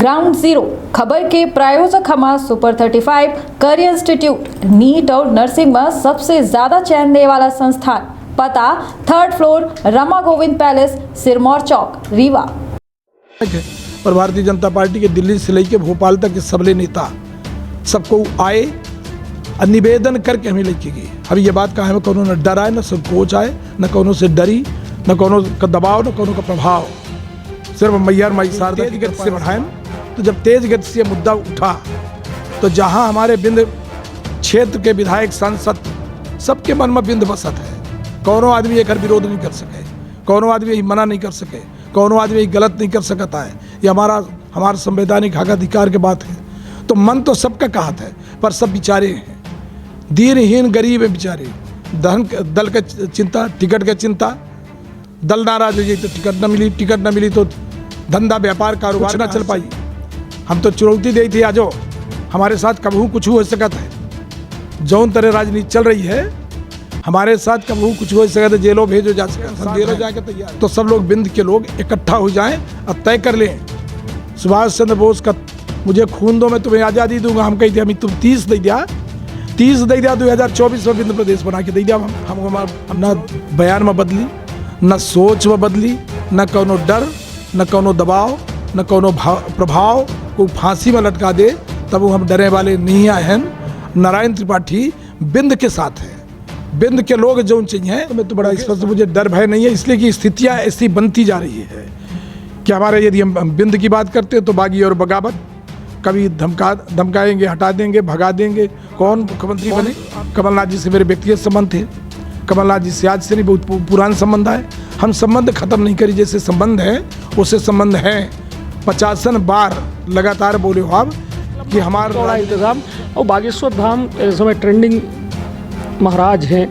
Ground zero खबर के प्रायोजक हमारा सुपर 35 करियर इंस्टीट्यूट नीट और नर्सिंग में सबसे ज्यादा चयन देने वाला संस्थान। पता 3rd floor Rama Govind palace, Sirmaur Chowk, Rewa. और भारतीय जनता पार्टी के दिल्ली से लेकर भोपाल तक के सबले नेता सबको आए और निवेदन करके हमें लेके गए। अभी ये बात कहा है, कोनो न डर आए, न संकोच आए, न कोनो से डरी, न कोनो का दबाव, न कोनो का प्रभाव। सिर्फ मैयर माई शारदा की गति से बढ़ाएं। तो जब तेज गति से मुद्दा उठा तो जहां हमारे बिंद क्षेत्र के विधायक सांसद सबके मन में बिंद बसत है। कोनो आदमी एक विरोध नहीं कर सके, कोनो आदमी यही मना नहीं कर सके, कोनो आदमी यही गलत नहीं कर सकता है। ये हमारा संवैधानिक हक अधिकार की बात है। तो मन तो सबका कहत है, पर सब बेचारे हैं, दीनहीन गरीब है बेचारे। दल का चिंता, टिकट का चिंता, दल नाराज हो जाए तो टिकट न मिली, टिकट न मिली तो धंधा व्यापार कारोबार ना चल पाई। हम तो चुनौती दी थी, आजो हमारे साथ कबहू कुछ हो सकता है। जौन तरह राजनीति चल रही है हमारे साथ कबहू कुछ हो सकता है, जेलों भेजो जा सकता है, जेलों जाके तैयार। तो सब लोग बिंद के लोग इकट्ठा हो जाएं और तय कर लें। सुभाष चंद्र बोस का मुझे खून दो, मैं तुम्हें आज़ादी दूंगा। हम कहते हैं तुम 30 दे दिया, 30 दे दिया, 2024 में बिंद प्रदेश बना के दे दिया। हम ना बयान में बदली, न सोच में बदली, न कोनो डर, न कोनो दबाव, न कोनो प्रभाव को फांसी में लटका दे, तब हम डरे वाले नहीं आए हैं। नारायण त्रिपाठी बिंद के साथ है, बिंद के लोग जो चाहिए। मैं तो बड़ा स्पष्ट, मुझे डर भय नहीं है, इसलिए कि स्थितियाँ ऐसी बनती जा रही है कि हमारे यदि हम बिंद की बात करते हैं तो बागी और बगावत, कभी धमकाएंगे, हटा देंगे, भगा देंगे। कौन मुख्यमंत्री बने? कमलनाथ जी से मेरे व्यक्तिगत संबंध थे, कमलनाथ जी से आज से नहीं, बहुत पुराना संबंध है। हम संबंध खत्म नहीं करी, जैसे संबंध है उससे संबंध है। 50 बार लगातार बोले हो आप कि हमारा बड़ा इंतज़ाम। और बागेश्वर धाम इस समय ट्रेंडिंग महाराज हैं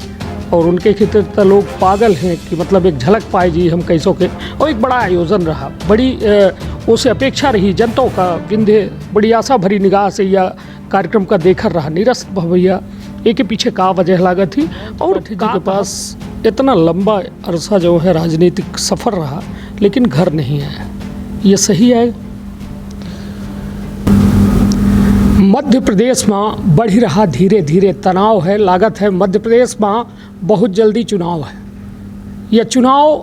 और उनके खितर लोग पागल हैं कि मतलब एक झलक पाए जी हम कैसों के। और एक बड़ा आयोजन रहा, बड़ी उसे अपेक्षा रही जनता का। विंध्य बड़ी आशा भरी निगाह से यह कार्यक्रम का देखकर रहा निरस्त भैया एक के पीछे का वजह लागत थी। और जी के पास इतना लंबा अरसा जो है राजनीतिक सफ़र रहा, लेकिन घर नहीं आया। ये सही है? मध्य प्रदेश में बढ़ रहा धीरे धीरे तनाव है, लागत है मध्य प्रदेश में बहुत जल्दी चुनाव है। यह चुनाव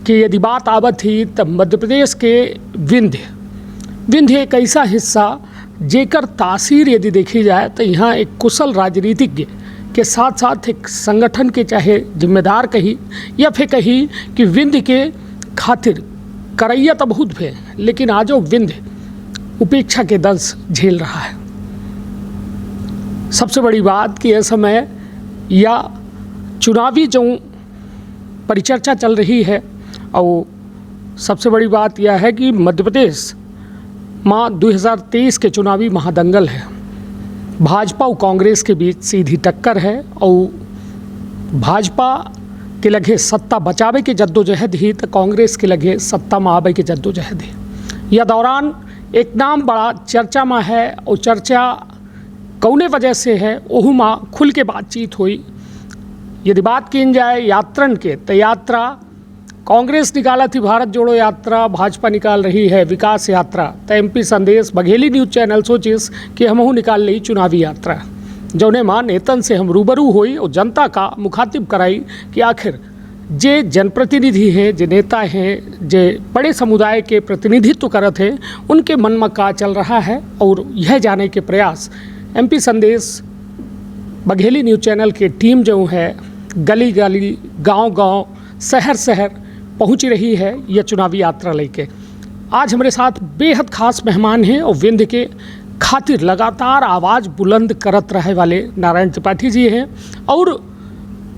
की यदि बात आवत थी तब मध्य प्रदेश के विंध्य एक ऐसा हिस्सा जेकर तासीर यदि देखी जाए तो यहाँ एक कुशल राजनीतिज्ञ के साथ साथ एक संगठन के चाहे जिम्मेदार कही या फिर कही कि विंध्य के खातिर करैया तो बहुत भे, लेकिन आजो विंध्य उपेक्षा के दंश झेल रहा है। सबसे बड़ी बात कि इस समय या चुनावी जो परिचर्चा चल रही है, और सबसे बड़ी बात यह है कि मध्य प्रदेश में 2023 के चुनावी महादंगल है। भाजपा और कांग्रेस के बीच सीधी टक्कर है और भाजपा के लगे सत्ता बचावे के जद्दोजहद ही तो कांग्रेस के लगे सत्ता में आवे के जद्दोजहद ही। यह दौरान एक नाम बड़ा चर्चा में है और चर्चा कौने वजह से है ओहू में खुल के बातचीत हुई। यदि बात की जाए यात्रन के तो यात्रा कांग्रेस निकाला थी भारत जोड़ो यात्रा, भाजपा निकाल रही है विकास यात्रा। तो MP संदेश बघेली न्यूज़ चैनल सोचिस कि हमहू निकाल ली चुनावी यात्रा, जौने माँ नेतन से हम रूबरू हुई और जनता का मुखातिब कराई कि आखिर जे जनप्रतिनिधि हैं, जे नेता हैं, जे बड़े समुदाय के प्रतिनिधित्व करत हैं, उनके मन में का चल रहा है। और यह जाने के प्रयास MP संदेश बघेली न्यूज़ चैनल की टीम जो है गली गली, गांव गांव, शहर शहर पहुंच रही है यह चुनावी यात्रा लेके। आज हमारे साथ बेहद खास मेहमान हैं और विंध्य के खातिर लगातार आवाज़ बुलंद करत रहे वाले नारायण त्रिपाठी जी हैं। और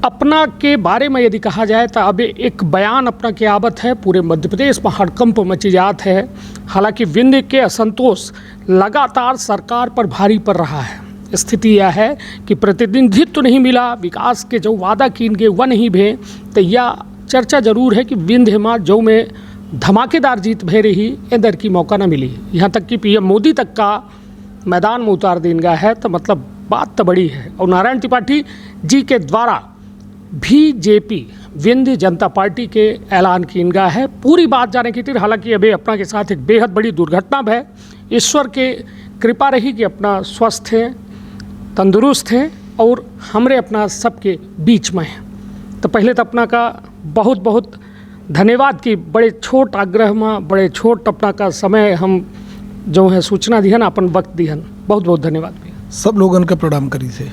अपना के बारे में यदि कहा जाए तो अब एक बयान अपना के आवत है, पूरे मध्य प्रदेश में हड़कंप मची जात है। हालांकि विंध्य के असंतोष लगातार सरकार पर भारी पड़ रहा है। स्थिति यह है कि प्रतिनिधित्व नहीं मिला, विकास के जो वादा कीन गए वह नहीं भे। तो यह चर्चा जरूर है कि विंध्य में जो में धमाकेदार जीत भे रही इधर की मौका न मिली। यहाँ तक कि PM मोदी तक का मैदान में उतार देन गया है, तो मतलब बात तो बड़ी है। और नारायण त्रिपाठी जी के द्वारा BJP विंध्य जनता पार्टी के ऐलान की इनगा है। पूरी बात जाने की थी, हालांकि अभी अपना के साथ एक बेहद बड़ी दुर्घटना है। ईश्वर के कृपा रही कि अपना स्वस्थ है, तंदुरुस्त है और हमरे अपना सबके बीच में है। तो पहले तो अपना का बहुत बहुत धन्यवाद कि बड़े छोट आग्रह में, बड़े छोट अपना का समय हम जो है सूचना दिहन, अपन वक्त दिहन, बहुत बहुत धन्यवाद भैया। सब लोगन का प्रणाम करी थे।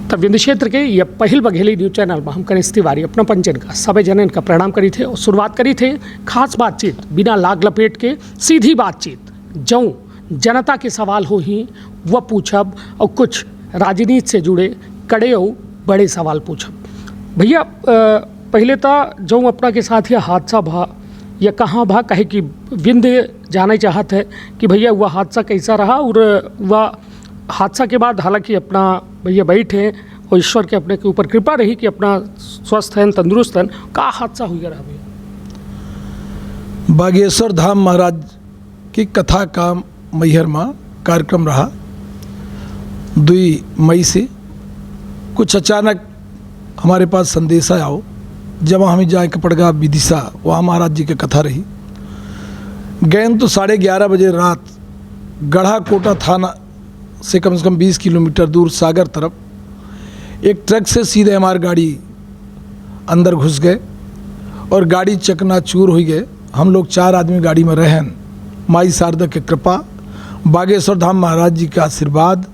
तब विंध्य क्षेत्र के ये पहल बघेली न्यूज चैनल में हम कनिष्ठ तिवारी अपना पंचन का सभी जनन का प्रणाम करी थे और शुरुआत करी थे खास बातचीत बिना लाग लपेट के, सीधी बातचीत जो जनता के सवाल हो ही वह पूछब और कुछ राजनीति से जुड़े कड़े और बड़े सवाल पूछब। भैया पहले तो जो अपना के साथ यह हादसा भा या कहाँ भा, कहे कि विंध्य जाना चाहत है कि भैया वह हादसा कैसा रहा और वह हादसा के बाद हालांकि अपना भैया बैठे और ईश्वर के अपने के ऊपर कृपा रही कि अपना स्वस्थ हैं, तंदुरुस्त हैं। का हादसा हुआ रहा भैया? बागेश्वर धाम महाराज की कथा का मैहर में कार्यक्रम रहा 2 मई से। कुछ अचानक हमारे पास संदेश आया जब हमें जाए के पड़गा विदिशा, वहाँ महाराज जी की कथा रही। गए तो 11:30 बजे रात गढ़ा कोटा थाना से कम 20 किलोमीटर दूर सागर तरफ एक ट्रक से सीधे हमारी गाड़ी अंदर घुस गए और गाड़ी चकनाचूर हो गए। हम लोग 4 आदमी गाड़ी में रहन। माई शारदा की कृपा, बागेश्वर धाम महाराज जी का आशीर्वाद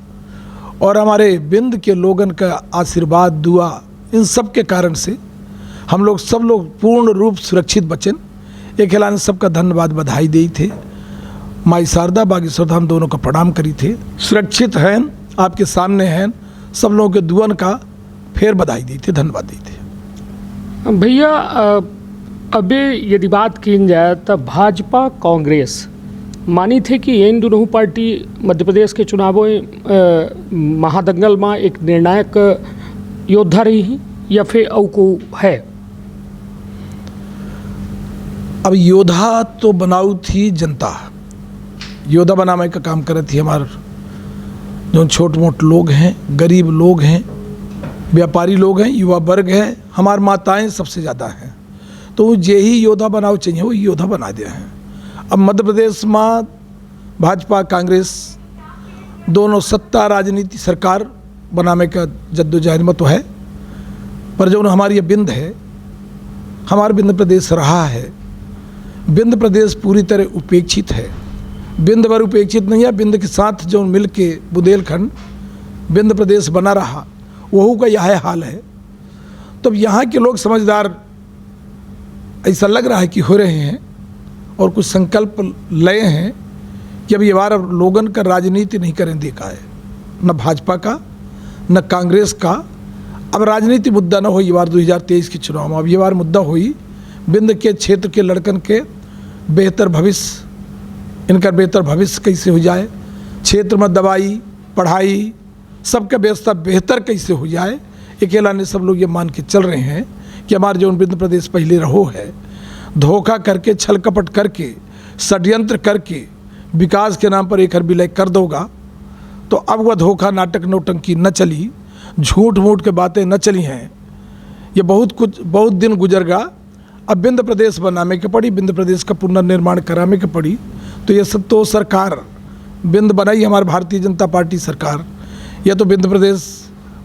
और हमारे बिंद के लोगन का आशीर्वाद, दुआ, इन सब के कारण से हम लोग सब लोग पूर्ण रूप सुरक्षित बचन। एक ऐलान सबका धन्यवाद बधाई दी थे। माई शारदा, बागेश्वर धाम दोनों का प्रणाम करी थे। सुरक्षित हैं, आपके सामने हैं, सब लोगों के दुआन का फिर बधाई दी थी, धन्यवाद दी थे। भैया अबे यदि बात की जाए तो भाजपा कांग्रेस मानी थे कि इन दोनों पार्टी मध्य प्रदेश के चुनावों महादंगल में एक निर्णायक योद्धा रही या फिर औ को है? अब योद्धा तो बनाऊ थी जनता, योद्धा बनाने का काम करे थी हमारे जो छोट मोट लोग हैं, गरीब लोग हैं, व्यापारी लोग हैं, युवा वर्ग है, हमारी माताएं सबसे ज़्यादा हैं। तो जे ही योद्धा बनाओ चाहिए वो योद्धा बना दिया है। अब मध्य प्रदेश में भाजपा कांग्रेस दोनों सत्ता राजनीति सरकार बनाने का जद्दोजहद में तो है, पर जो हमारी ये बिंद है, हमारा बिंद प्रदेश रहा है। बिंद प्रदेश पूरी तरह उपेक्षित है। बिंद भर उपेक्षित नहीं है, बिंद के साथ जो मिल के बुंदेलखंड बिंद प्रदेश बना रहा, वहू का यह हाल है। तो यहाँ के लोग समझदार ऐसा लग रहा है कि हो रहे हैं और कुछ संकल्प लए हैं कि अब ये बार लोगन का राजनीति नहीं करें देखा है, न भाजपा का न कांग्रेस का। अब राजनीति मुद्दा न हो ये बार 2023 के चुनाव में, अब ये बार मुद्दा हुई बिंद के क्षेत्र के लड़कन के बेहतर भविष्य, इनका बेहतर भविष्य कैसे हो जाए, क्षेत्र में दवाई पढ़ाई सबका व्यवस्था बेहतर कैसे हो जाए। अकेला ने सब लोग ये मान के चल रहे हैं कि हमारे जो बिंद प्रदेश पहले रहो है, धोखा करके, छल कपट करके, षड्यंत्र करके विकास के नाम पर एक हर विलय कर दोगा। तो अब वह धोखा, नाटक, नौटंकी न चली, झूठ मूठ के बातें न चली हैं। ये बहुत दिन गुजर गया। अब बिंद प्रदेश बनाने के पड़ी, बिंद प्रदेश का पुनर्निर्माण कराने के पड़ी। तो ये सब तो सरकार बिंद बनाई हमारी भारतीय जनता पार्टी सरकार, या तो बिंद प्रदेश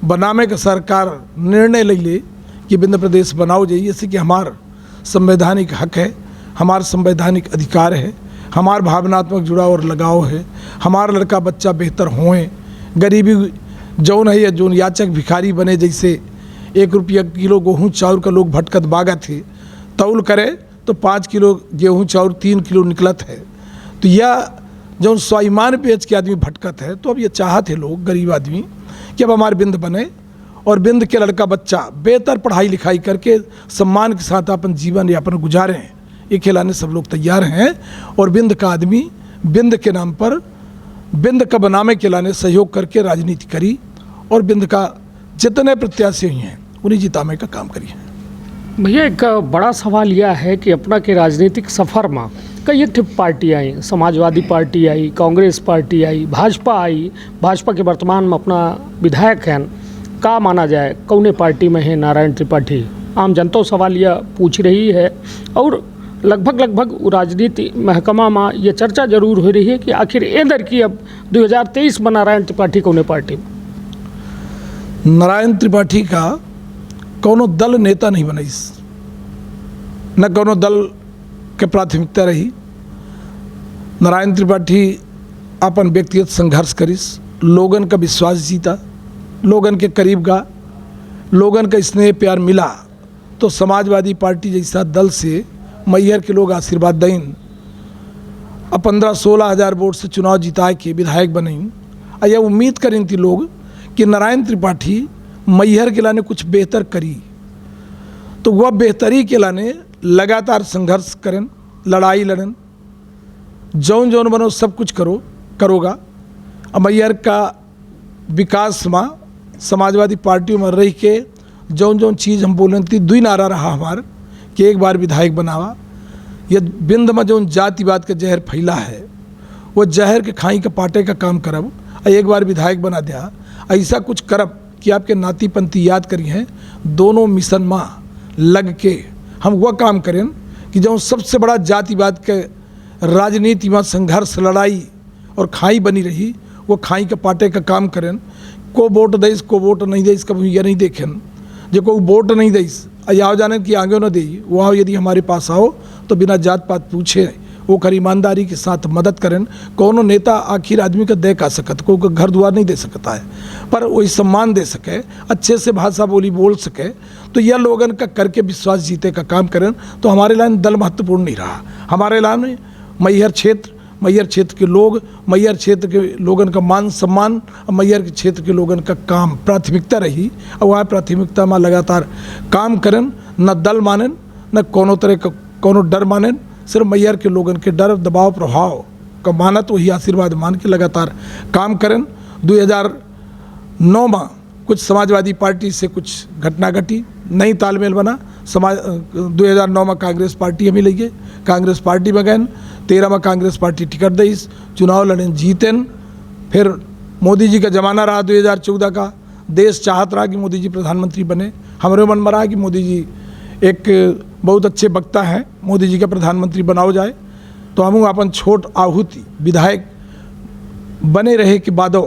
बनाने का सरकार निर्णय ले ले कि बिंद प्रदेश बनाओ जाइए, जैसे कि हमारा संवैधानिक हक है, हमारा संवैधानिक अधिकार है, हमारा भावनात्मक जुड़ाव और लगाव है, हमारा लड़का बच्चा बेहतर होए, गरीबी जौन है या जौन याचक भिखारी बने, जैसे 1 रुपया किलो गेहूँ चाउर का लोग भटकत बागा थे, तौल करे तो 5 किलो गेहूँ चाउर 3 किलो निकलत है। तो यह जौन स्वाभिमान बेच के आदमी भटकत है, तो अब ये चाहत है लोग, गरीब आदमी, कि अब हमारे बिंद बने और बिंद के लड़का बच्चा बेहतर पढ़ाई लिखाई करके सम्मान के साथ अपन जीवन यापन गुजारें। ये खिलाने सब लोग तैयार हैं और बिंद का आदमी बिंद के नाम पर बिंद का बनाने के लाने सहयोग करके राजनीति करी और बिंद का जितने प्रत्याशी हुए हैं उन्हें जिताने का काम करी है। भैया एक बड़ा सवाल यह है कि अपना के राजनीतिक सफ़र में कई एक पार्टी आई, समाजवादी पार्टी आई, कांग्रेस पार्टी आई, भाजपा आई। भाजपा के वर्तमान में अपना विधायक हैं, का माना जाए कौने पार्टी में है नारायण त्रिपाठी? आम जनता सवाल यह पूछ रही है और लगभग वो राजनीति महकमा में ये चर्चा जरूर हो रही है कि आखिर एंदर की अब 2023 में नारायण त्रिपाठी कौने पार्टी में। नारायण त्रिपाठी का कोनो दल नेता नहीं बनईस, न कोनो दल के प्राथमिकता रही। नारायण त्रिपाठी अपन व्यक्तिगत संघर्ष करिस, लोगन का विश्वास जीता, लोगन के करीब गा, लोगन का स्नेह प्यार मिला तो समाजवादी पार्टी जैसा दल से मैहर के लोग आशीर्वाद दें। अब 15-16 हज़ार वोट से चुनाव जिता के विधायक बने। यह उम्मीद करें थी लोग कि नारायण त्रिपाठी मैहर के लाने कुछ बेहतर करी, तो वह बेहतरी के लाने लगातार संघर्ष करें, लड़ाई लड़ें, जौन जौन बनो सब कुछ करोगा। अब मैहर का विकास में समाजवादी पार्टियों में रह के जौन जौन चीज़ हम बोलें थी, दुई नारा रहा हमार कि एक बार विधायक बनावा। ये बिंद में जौन जातिवाद का जहर फैला है वो जहर के खाई का पाटे का काम करब, एक बार विधायक बना दिया। ऐसा कुछ करब कि आपके नाती पंथी याद करी हैं, दोनों मिशन में लग के हम वह काम करें कि जो सबसे बड़ा जातिवाद के राजनीति में संघर्ष लड़ाई और खाई बनी रही, वो खाई के पाटे का काम करें। को वोट देस को वोट नहीं देस कभी यह नहीं देखें, जो कोई वोट नहीं देस या जाने कि आगे न दे, वह यदि हमारे पास आओ तो बिना जात पात पूछे वो कर ईमानदारी के साथ मदद करें। कोनो नेता आखिर आदमी का दे का सकत, कोई का घर द्वार नहीं दे सकता है, पर वही सम्मान दे सके, अच्छे से भाषा बोली बोल सके, तो यह लोगन का करके विश्वास जीते का काम करें। तो हमारे लाइन दल महत्वपूर्ण नहीं रहा। हमारे लाइन मैहर क्षेत्र के लोग, मैहर क्षेत्र के लोगन का मान सम्मान, मैहर के क्षेत्र के लोगन का काम प्राथमिकता रही। और वह प्राथमिकता में लगातार काम करें, न दल मानें न कोनो तरह का कोनो डर मानें, सिर्फ मैहर के लोगन के डर दबाव प्रभाव का मानत वही आशीर्वाद मान के लगातार काम करें। 2009 में कुछ समाजवादी पार्टी से कुछ घटना घटी, नई तालमेल बना। 2009 में कांग्रेस पार्टी हमें लगे, कांग्रेस पार्टी में गए। 13 में कांग्रेस पार्टी टिकट दी, चुनाव लड़ें, जीतें। फिर मोदी जी का ज़माना रहा 2014 का, देश चाहत रहा कि मोदी जी प्रधानमंत्री बने। हमारे मन में रहा कि मोदी जी एक बहुत अच्छे वक्ता हैं, मोदी जी का प्रधानमंत्री बनाओ जाए। तो हम अपन छोट आहुति विधायक बने रहे कि बादो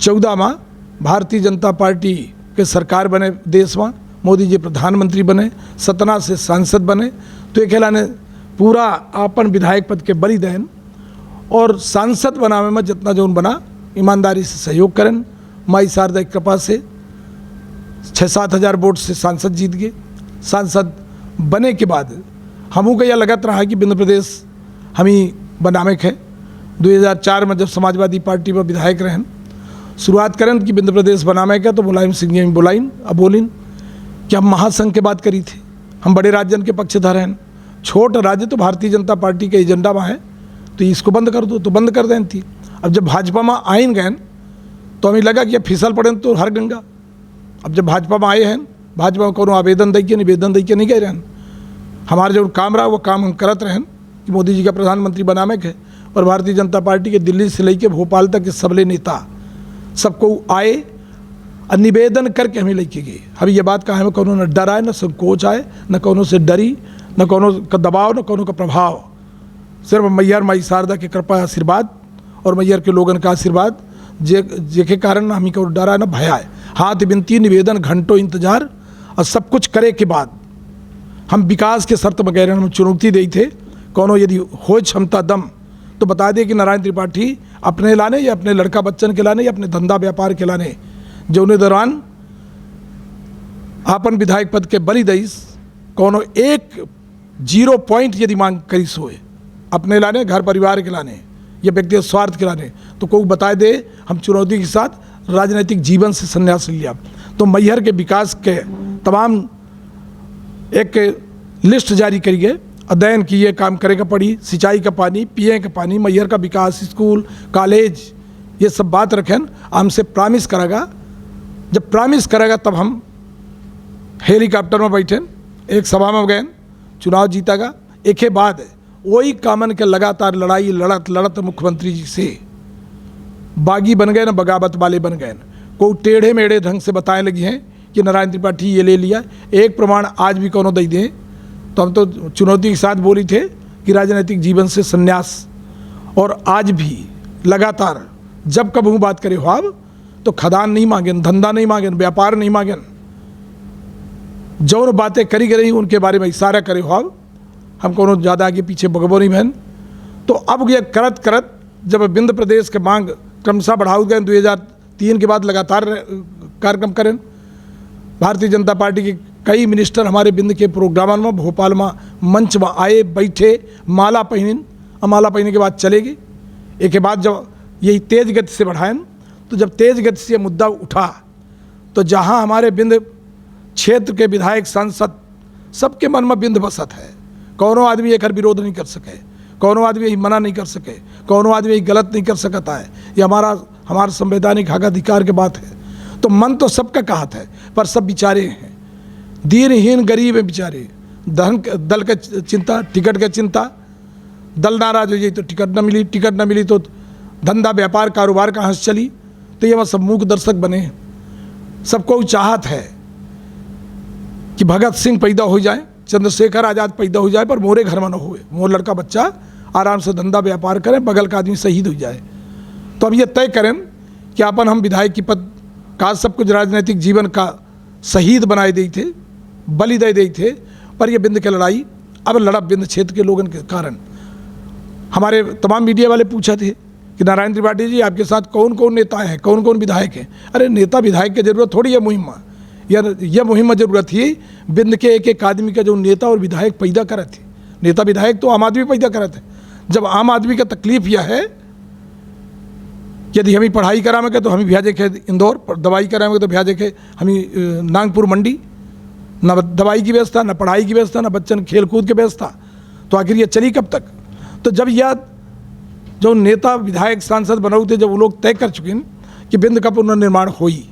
14 में भारतीय जनता पार्टी के सरकार बने देश में, मोदी जी प्रधानमंत्री बने, 17 से सांसद बने। तो एक ने पूरा अपन विधायक पद के बलि देन और सांसद बनावे में जितना जो बना ईमानदारी से सहयोग करें। माई शारदा की कृपा से 6-7 हज़ार वोट से सांसद जीत गए। सांसद बने के बाद हमू का यह लगत रहा कि बिंद प्रदेश हम ही बनावे है। 2004 में जब समाजवादी पार्टी में विधायक रहें, शुरुआत करें कि बिंद प्रदेश बनावे का, तो मुलायम सिंह जी बुलाइन अब बोलिन कि हम महासंघ के बात करी थी, हम बड़े राज्य के पक्षधर हैं। छोट राज्य तो भारतीय जनता पार्टी के एजेंडा में है, तो इसको बंद कर दो, तो बंद कर दें थी। अब जब भाजपा में आइन गए तो हमें लगा कि अब फिसल पड़े तो हर गंगा। अब जब भाजपा में आए हैं, भाजपा में कोनो आवेदन दे के निवेदन दे के नहीं गए रहें। हमारे जो काम रहा वो काम हम करत रहें कि मोदी जी का प्रधानमंत्री बनावे के। और भारतीय जनता पार्टी के दिल्ली से लेके भोपाल तक के सबले नेता सबको आए और निवेदन करके हमें लेके गए। अभी ये बात कहा हमें कोनो न डर आए, न संकोच आए, न कोनो से डरी, न कोनो का दबाव, न कोनो का प्रभाव। सिर्फ मैहर माई शारदा की कृपा आशीर्वाद और मैहर के लोगन का आशीर्वाद जेके कारण हमें को डर आए न भय आए। हाथ विनती निवेदन घंटों इंतजार और सब कुछ करे के बाद हम विकास के शर्त में गए। हम चुनौती दी थे, कोनो यदि हो क्षमता दम तो बता दे कि नारायण त्रिपाठी अपने लाने या अपने लड़का बच्चन के लाने या अपने धंधा व्यापार के लाने जो उन्हें दौरान आपन विधायक पद के बलि दईस, कोनो 1 पॉइंट यदि मांग करी सोए अपने लाने, घर परिवार के लाने या व्यक्तिगत स्वार्थ के लाने, तो कोई बताए दे हम चुनौती के साथ राजनीतिक जीवन से संन्यास लिया। तो मैहर के विकास के तमाम एक लिस्ट जारी करिए, अध्ययन किए, काम करेगा पड़ी, सिंचाई का पानी, पिए का पानी, मैहर का विकास, स्कूल कॉलेज, ये सब बात रखें। हमसे प्रॉमिस करेगा, जब प्रॉमिस करेगा तब हम हेलीकॉप्टर में बैठे एक सभा में गए, चुनाव जीतेगा। एक ही बाद वही कामन के लगातार लड़ाई लड़त मुख्यमंत्री जी से बागी बन गए न बगावत वाले बन गए। को टेढ़े मेढ़े ढंग से बताने लगी हैं कि नारायण त्रिपाठी ये ले लिया। एक प्रमाण आज भी कोनो दे दें तो हम तो चुनौती के साथ बोली थे कि राजनीतिक जीवन से संन्यास। और आज भी लगातार जब कभी बात करे हो आप तो खदान नहीं मांगेन, धंधा नहीं मांगेन, व्यापार नहीं मांगेन, जो बातें करी गई उनके बारे में इशारा करे हो आप। हम कोनो ज़्यादा आगे पीछे बगबो नहीं बहन। तो अब ये करत करत जब विंध्य प्रदेश के मांग क्रमशः बढ़ाऊ गए 2003 के बाद लगातार कार्यक्रम करें। भारतीय जनता पार्टी के कई मिनिस्टर हमारे विंध्य के प्रोग्राम में भोपाल में मंच में आए, बैठे, माला पहनिन और माला पहनने के बाद चले गए। एक के बाद जब यही तेज गति से बढ़ाएं तो जब तेज गति से मुद्दा उठा तो जहां हमारे विंध्य क्षेत्र के विधायक सांसद सबके मन में विंध्य बसत है। कौनो आदमी एक विरोध नहीं कर सके, कौनो आदमी यही मना नहीं कर सके, कौनो आदमी यही गलत नहीं कर सकता है। ये हमारा संवैधानिक हक अधिकार की बात है। तो मन तो सबका कहत है पर सब बेचारे हैं, दीनहीन गरीब है बेचारे। दल का चिंता, टिकट का चिंता, दल नाराज हो जाए तो टिकट न मिली, टिकट न मिली तो धंधा व्यापार कारोबार कहाँ से चली। तो ये वह सब मूक दर्शक बने हैं। सबको चाहत है कि भगत सिंह पैदा हो जाए, चंद्रशेखर आज़ाद पैदा हो जाए, पर मोरे घर में न होए, मोर लड़का बच्चा आराम से धंधा व्यापार करें, बगल का आदमी शहीद हो जाए। तो अब ये तय करें कि अपन हम विधायक की पद का सब कुछ राजनीतिक जीवन का शहीद बनाए दे थे, बलि दे दी थे। पर यह विंध्य की लड़ाई अब लड़ा विंध्य क्षेत्र के लोगों के कारण। हमारे तमाम मीडिया वाले पूछा थे कि नारायण त्रिपाठी जी आपके साथ कौन कौन नेता हैं, कौन कौन विधायक हैं। अरे नेता विधायक की जरूरत थोड़ी है मुहिम में, यह मुहिम में जरूरत थी विंध्य के एक आदमी का जो नेता और विधायक पैदा करे थे। नेता विधायक तो आम आदमी पैदा करे थे। जब आम आदमी का तकलीफ यह है यदि हमें पढ़ाई करावे तो हमें भेजे के इंदौर, दवाई करावे तो भेजे के हमें नागपुर मंडी, न दवाई की व्यवस्था, न पढ़ाई की व्यवस्था, न बच्चन खेल कूद की व्यवस्था। तो आखिर ये चली कब तक। तो जब यह जो नेता विधायक सांसद बनाऊ थे, जब वो लोग तय कर चुके हैं कि विंध्य का पुनर्निर्माण होई,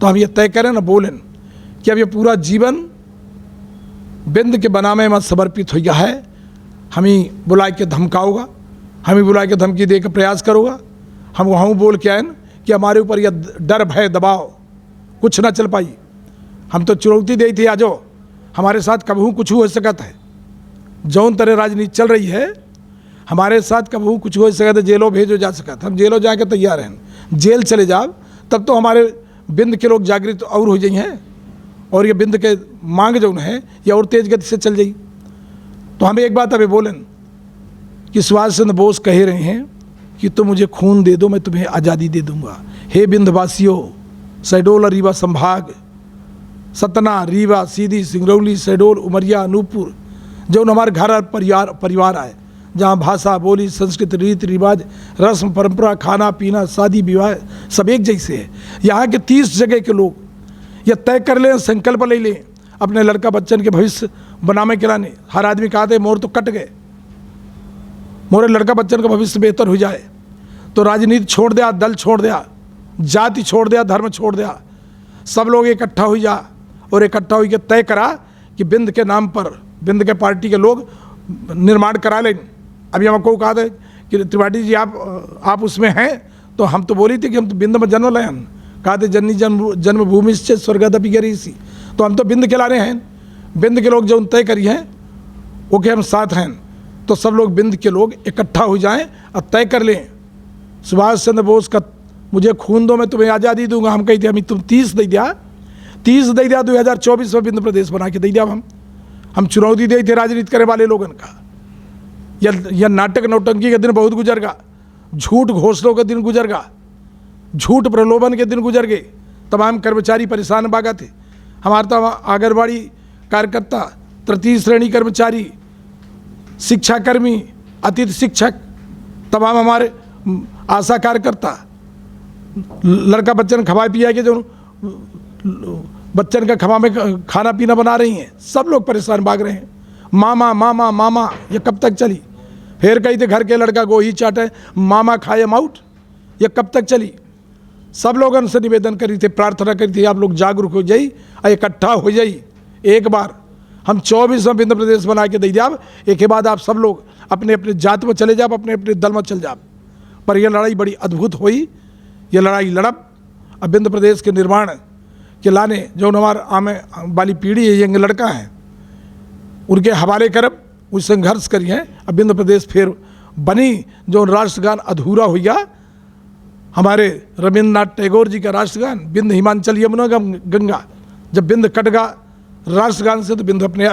तो हम ये तय करें ना बोलें कि अब ये पूरा जीवन विंध्य के बनाने में समर्पित हो गया है। हमें बुला के धमकाओगा, हमें बुला के धमकी दे के प्रयास करोगा। हम वहाँ बोल के आए कि हमारे ऊपर यह डर भय दबाव कुछ ना चल पाई। हम तो चुनौती दी थी, आजो हमारे साथ कबहू कुछ हो सकता है। जौन तरह राजनीति चल रही है हमारे साथ कबहू कुछ हो सकता है, जेलों भेजो जा सकता। हम जेलों जाके तैयार हैं। जेल चले जाओ तब तो हमारे विंध्य के लोग जागृत और हो जाई हैं और ये विंध्य के मांग जो है ये और तेज गति से चल जाई। तो हम एक बात अभी बोलें कि सुभाष चंद्र बोस कह रहे हैं कि तुम मुझे खून दे दो, मैं तुम्हें आज़ादी दे दूंगा। हे विंध्यवासियों, शहडोल और रीवा संभाग, सतना, रीवा, सीधी, सिंगरौली, शहडोल, उमरिया, अनूपपुर, जो हमारे घर परिवार आए, जहाँ भाषा, बोली, संस्कृति, रीति रिवाज, रस्म परंपरा, खाना पीना, शादी विवाह सब एक जैसे है। यहाँ के 30 जगह के लोग यह तय कर लें, संकल्प ले लें अपने लड़का बच्चन के भविष्य बनाने के लाने। हर आदमी कहते मोर तो कट गए, मोरे लड़का बच्चन का भविष्य बेहतर हो जाए। तो राजनीति छोड़ दिया, दल छोड़ दिया, जाति छोड़ दिया, धर्म छोड़ दिया, सब लोग इकट्ठा हो जा और इकट्ठा होकर तय करा कि विंध्य के नाम पर विंध्य के पार्टी के लोग निर्माण करा लें। अभी हमको कहा था कि त्रिपाठी जी आप उसमें हैं, तो हम तो बोली थी कि हम तो विंध्य में जन्म लें। कहा थे जननी जन्मभूमि से स्वर्गदपि गरीसी। तो हम तो विंध्य के लाने हैं, विंध्य के लोग जो तय करी हैं वो के हम साथ हैं। तो सब लोग विंध्य के लोग इकट्ठा हो जाएं और तय कर लें सुभाष चंद्र बोस का मुझे खून दो, मैं तुम्हें आज़ादी दूंगा। हम कही थे हमें तुम 30 दे दिया, 30 दे दिया। 2024 में विंध्य प्रदेश बना के दे दिया। हम चुनौती दे थे राजनीति करने वाले लोगों का। यह नाटक नौटंकी के दिन बहुत गुजर गा, झूठ घोषणाओं के दिन गुजर गा, झूठ प्रलोभन के दिन गुजर गए। तमाम कर्मचारी परेशान बागा थे। हमारे तो आंगनबाड़ी कार्यकर्ता, तृतीय श्रेणी कर्मचारी, शिक्षाकर्मी, अतिथि शिक्षक, तमाम हमारे आशा कार्यकर्ता, लड़का बच्चन खवा पिया के जो बच्चन का खवा में खाना पीना बना रही हैं, सब लोग परेशान भाग रहे हैं। मामा मामा मामा ये कब तक चली। फिर कही थे घर के लड़का गोही चाटे, मामा खाए आउट, ये कब तक चली। सब लोगों से निवेदन करी थे, प्रार्थना करी थी आप लोग जागरूक हो जाइए और इकट्ठा हो जाइए। एक बार हम 24 में विंध्य प्रदेश बना के दे जाब, एक के बाद आप सब लोग अपने अपने जात में चले जाओ, अपने अपने दल में चल जाओ। पर यह लड़ाई बड़ी अद्भुत हुई। यह लड़ाई लड़ब अब विंध्य प्रदेश के निर्माण कि लाने जो हमार आमे वाली पीढ़ी है, यंग लड़का है, उनके हवाले करब, वो संघर्ष करिए। अब बिंद प्रदेश फिर बनी, जो राष्ट्रगान अधूरा हो गया, हमारे रविन्द्रनाथ टैगोर जी का राष्ट्रगान, बिंद हिमांचल यमुना गंगा, जब बिंद कट गया राष्ट्रगान से तो बिंद अपने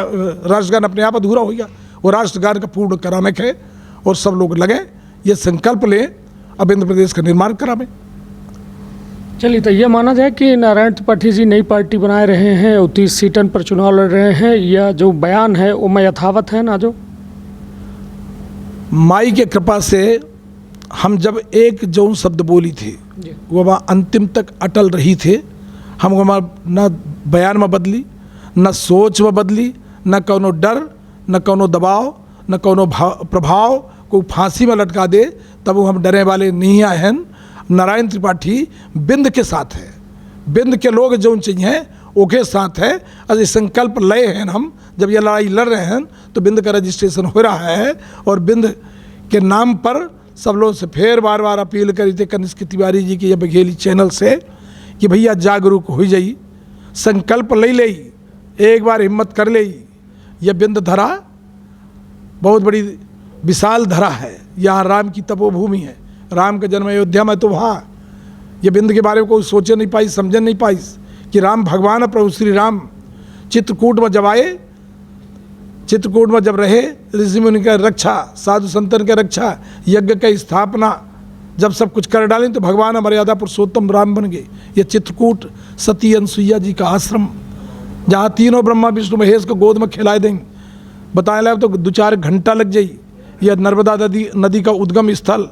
राष्ट्रगान अपने आप अधूरा हो गया। वो राष्ट्रगान का पूर्ण कराने है और सब लोग लगे ये संकल्प लें अब बिंद प्रदेश का निर्माण करावे। चलिए, तो ये माना जाए कि नारायण त्रिपाठी जी नई पार्टी बनाए रहे हैं और 30 सीटन पर चुनाव लड़ रहे हैं, या जो बयान है वो में यथावत है ना? जो माई के कृपा से हम जब एक जो शब्द बोली थी वो वहाँ अंतिम तक अटल रही थे। हम न बयान में बदली, न सोच में बदली, न कोनो डर, न कोनो दबाव, न कोनो प्रभाव को फांसी में लटका दे, तब वो हम डरे वाले नहीं आए हैं। नारायण त्रिपाठी बिंद के साथ है, बिंद के लोग जो चाहिए ओके साथ है। अरे संकल्प लए हैं हम, जब ये लड़ाई लड़ रहे हैं तो बिंद का रजिस्ट्रेशन हो रहा है और बिंद के नाम पर सब लोगों से फिर बार बार अपील करी थे कनिष्क तिवारी जी की या बघेली चैनल से कि भैया जागरूक हो जाइए, संकल्प ले ले, एक बार हिम्मत कर ले। यह बिंद धरा बहुत बड़ी विशाल धरा है, यहाँ राम की तपोभूमि है, राम का जन्म अयोध्या में, तो वहाँ ये बिंद के बारे में कोई सोचे नहीं पाई, समझ नहीं पाई कि राम भगवान प्रभु श्री राम चित्रकूट में जब आए, चित्रकूट में जब रहे, ऋषि मुनि का रक्षा, साधु संतन का रक्षा, यज्ञ का स्थापना जब सब कुछ कर डालें तो भगवान मर्यादा पुरुषोत्तम राम बन गए। ये चित्रकूट सती अनसुईया जी का आश्रम, जहाँ तीनों ब्रह्मा विष्णु महेश को गोद में खिलाए देंगे, बताए ला तो 2-4 घंटा लग जाई। यह नर्मदा नदी का उद्गम स्थल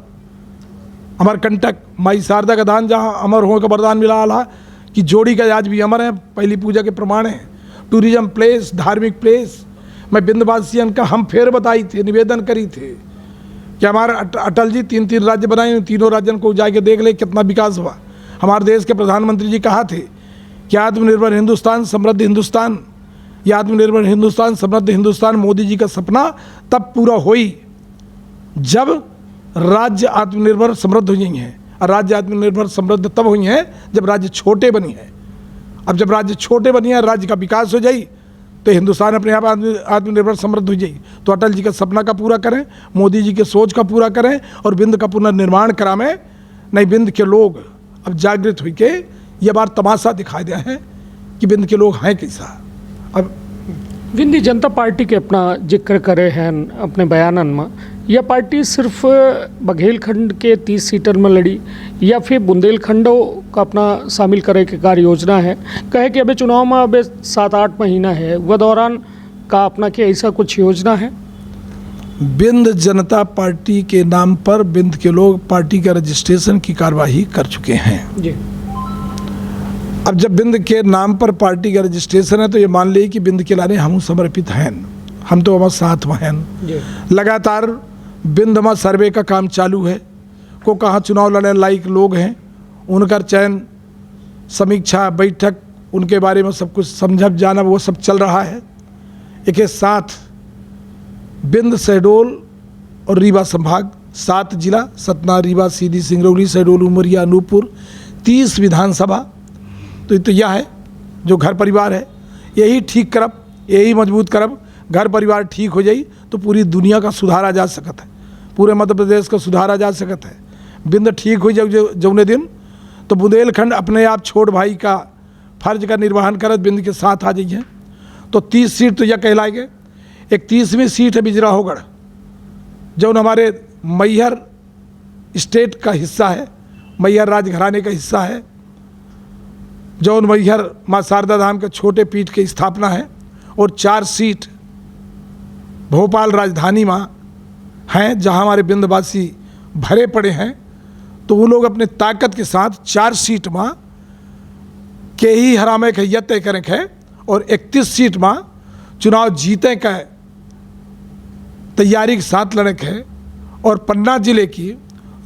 अमरकंटक, माई शारदा का दान, जहाँ अमर होने का वरदान मिला रहा कि जोड़ी का आज भी अमर है, पहली पूजा के प्रमाण है। टूरिज्म प्लेस, धार्मिक प्लेस, मैं बिंदवासियन का हम फिर बताई थे, निवेदन करी थे कि हमारे अटल जी 3 राज्य बनाए, तीनों राज्यों को जाके देख ले कितना विकास हुआ। हमारे देश के प्रधानमंत्री जी कहा थे कि आत्मनिर्भर हिंदुस्तान समृद्ध हिंदुस्तान, यह आत्मनिर्भर हिंदुस्तान समृद्ध हिंदुस्तान मोदी जी का सपना तब पूरा हुई जब राज्य आत्मनिर्भर समृद्ध हुई हैं। और राज्य आत्मनिर्भर समृद्ध तब हुई हैं जब राज्य छोटे बनी है। अब जब राज्य छोटे बनी है, राज्य का विकास हो जाए तो हिंदुस्तान अपने आप आत्मनिर्भर समृद्ध हो जाए। तो अटल जी का सपना का पूरा करें, मोदी जी के सोच का पूरा करें और बिंद का पुनर्निर्माण करावें। नहीं, बिंद के लोग अब जागृत हुई के ये बार तमाशा दिखाई दिया है कि बिंद के लोग हैं कैसा। अब विंध्य जनता पार्टी के अपना जिक्र करे हैं अपने बयानन में, यह पार्टी सिर्फ बघेलखंड के 30 सीटर में लड़ी या फिर बुंदेलखंडों का अपना शामिल करे के कार्य योजना है? कहे कि अभी चुनाव में अभी 7-8 महीना है, वह दौरान का अपना क्या ऐसा कुछ योजना है? बिंद जनता पार्टी के नाम पर बिंद के लोग पार्टी का रजिस्ट्रेशन की कार्यवाही कर चुके हैं जी। अब जब बिंद के नाम पर पार्टी का रजिस्ट्रेशन है तो ये मान ली कि बिंद के लाने हम समर्पित हैं, हम तो हमारे साथ में हैं। लगातार बिंद में सर्वे का काम चालू है, को कहाँ चुनाव लड़ने लायक लोग हैं उनका चयन, समीक्षा, बैठक, उनके बारे में सब कुछ समझ जाना, वो सब चल रहा है। एक साथ बिंद, शहडोल और रीवा संभाग 7 जिला, सतना, रीवा, सीधी, सिंगरौली, शहडोल, उमरिया, अनूपपुर, 30 विधानसभा। तो यह है जो घर परिवार है, यही ठीक करब, यही मजबूत करब। घर परिवार ठीक हो जाई तो पूरी दुनिया का सुधारा जा सकता है, पूरे मध्य प्रदेश का सुधारा जा सकता है। बिंद ठीक हो जाए जौने दिन तो बुंदेलखंड अपने आप छोट भाई का फर्ज का निर्वहन करत बिंद के साथ आ जाइए। तो 30 सीट तो यह कहलाएंगे। एक 30वीं सीट है बिजराहोगढ़, जो हमारे मैहर स्टेट का हिस्सा है, मैहर राजघराने का हिस्सा है, जो मैहर माँ शारदा धाम के छोटे पीठ की स्थापना है। और 4 सीट भोपाल राजधानी में हैं, जहाँ हमारे बिंदवासी भरे पड़े हैं। तो वो लोग अपने ताकत के साथ 4 सीट में के ही हरामे के यत्न करें है और 31 सीट में चुनाव जीते का तैयारी के साथ लड़े है। और पन्ना जिले की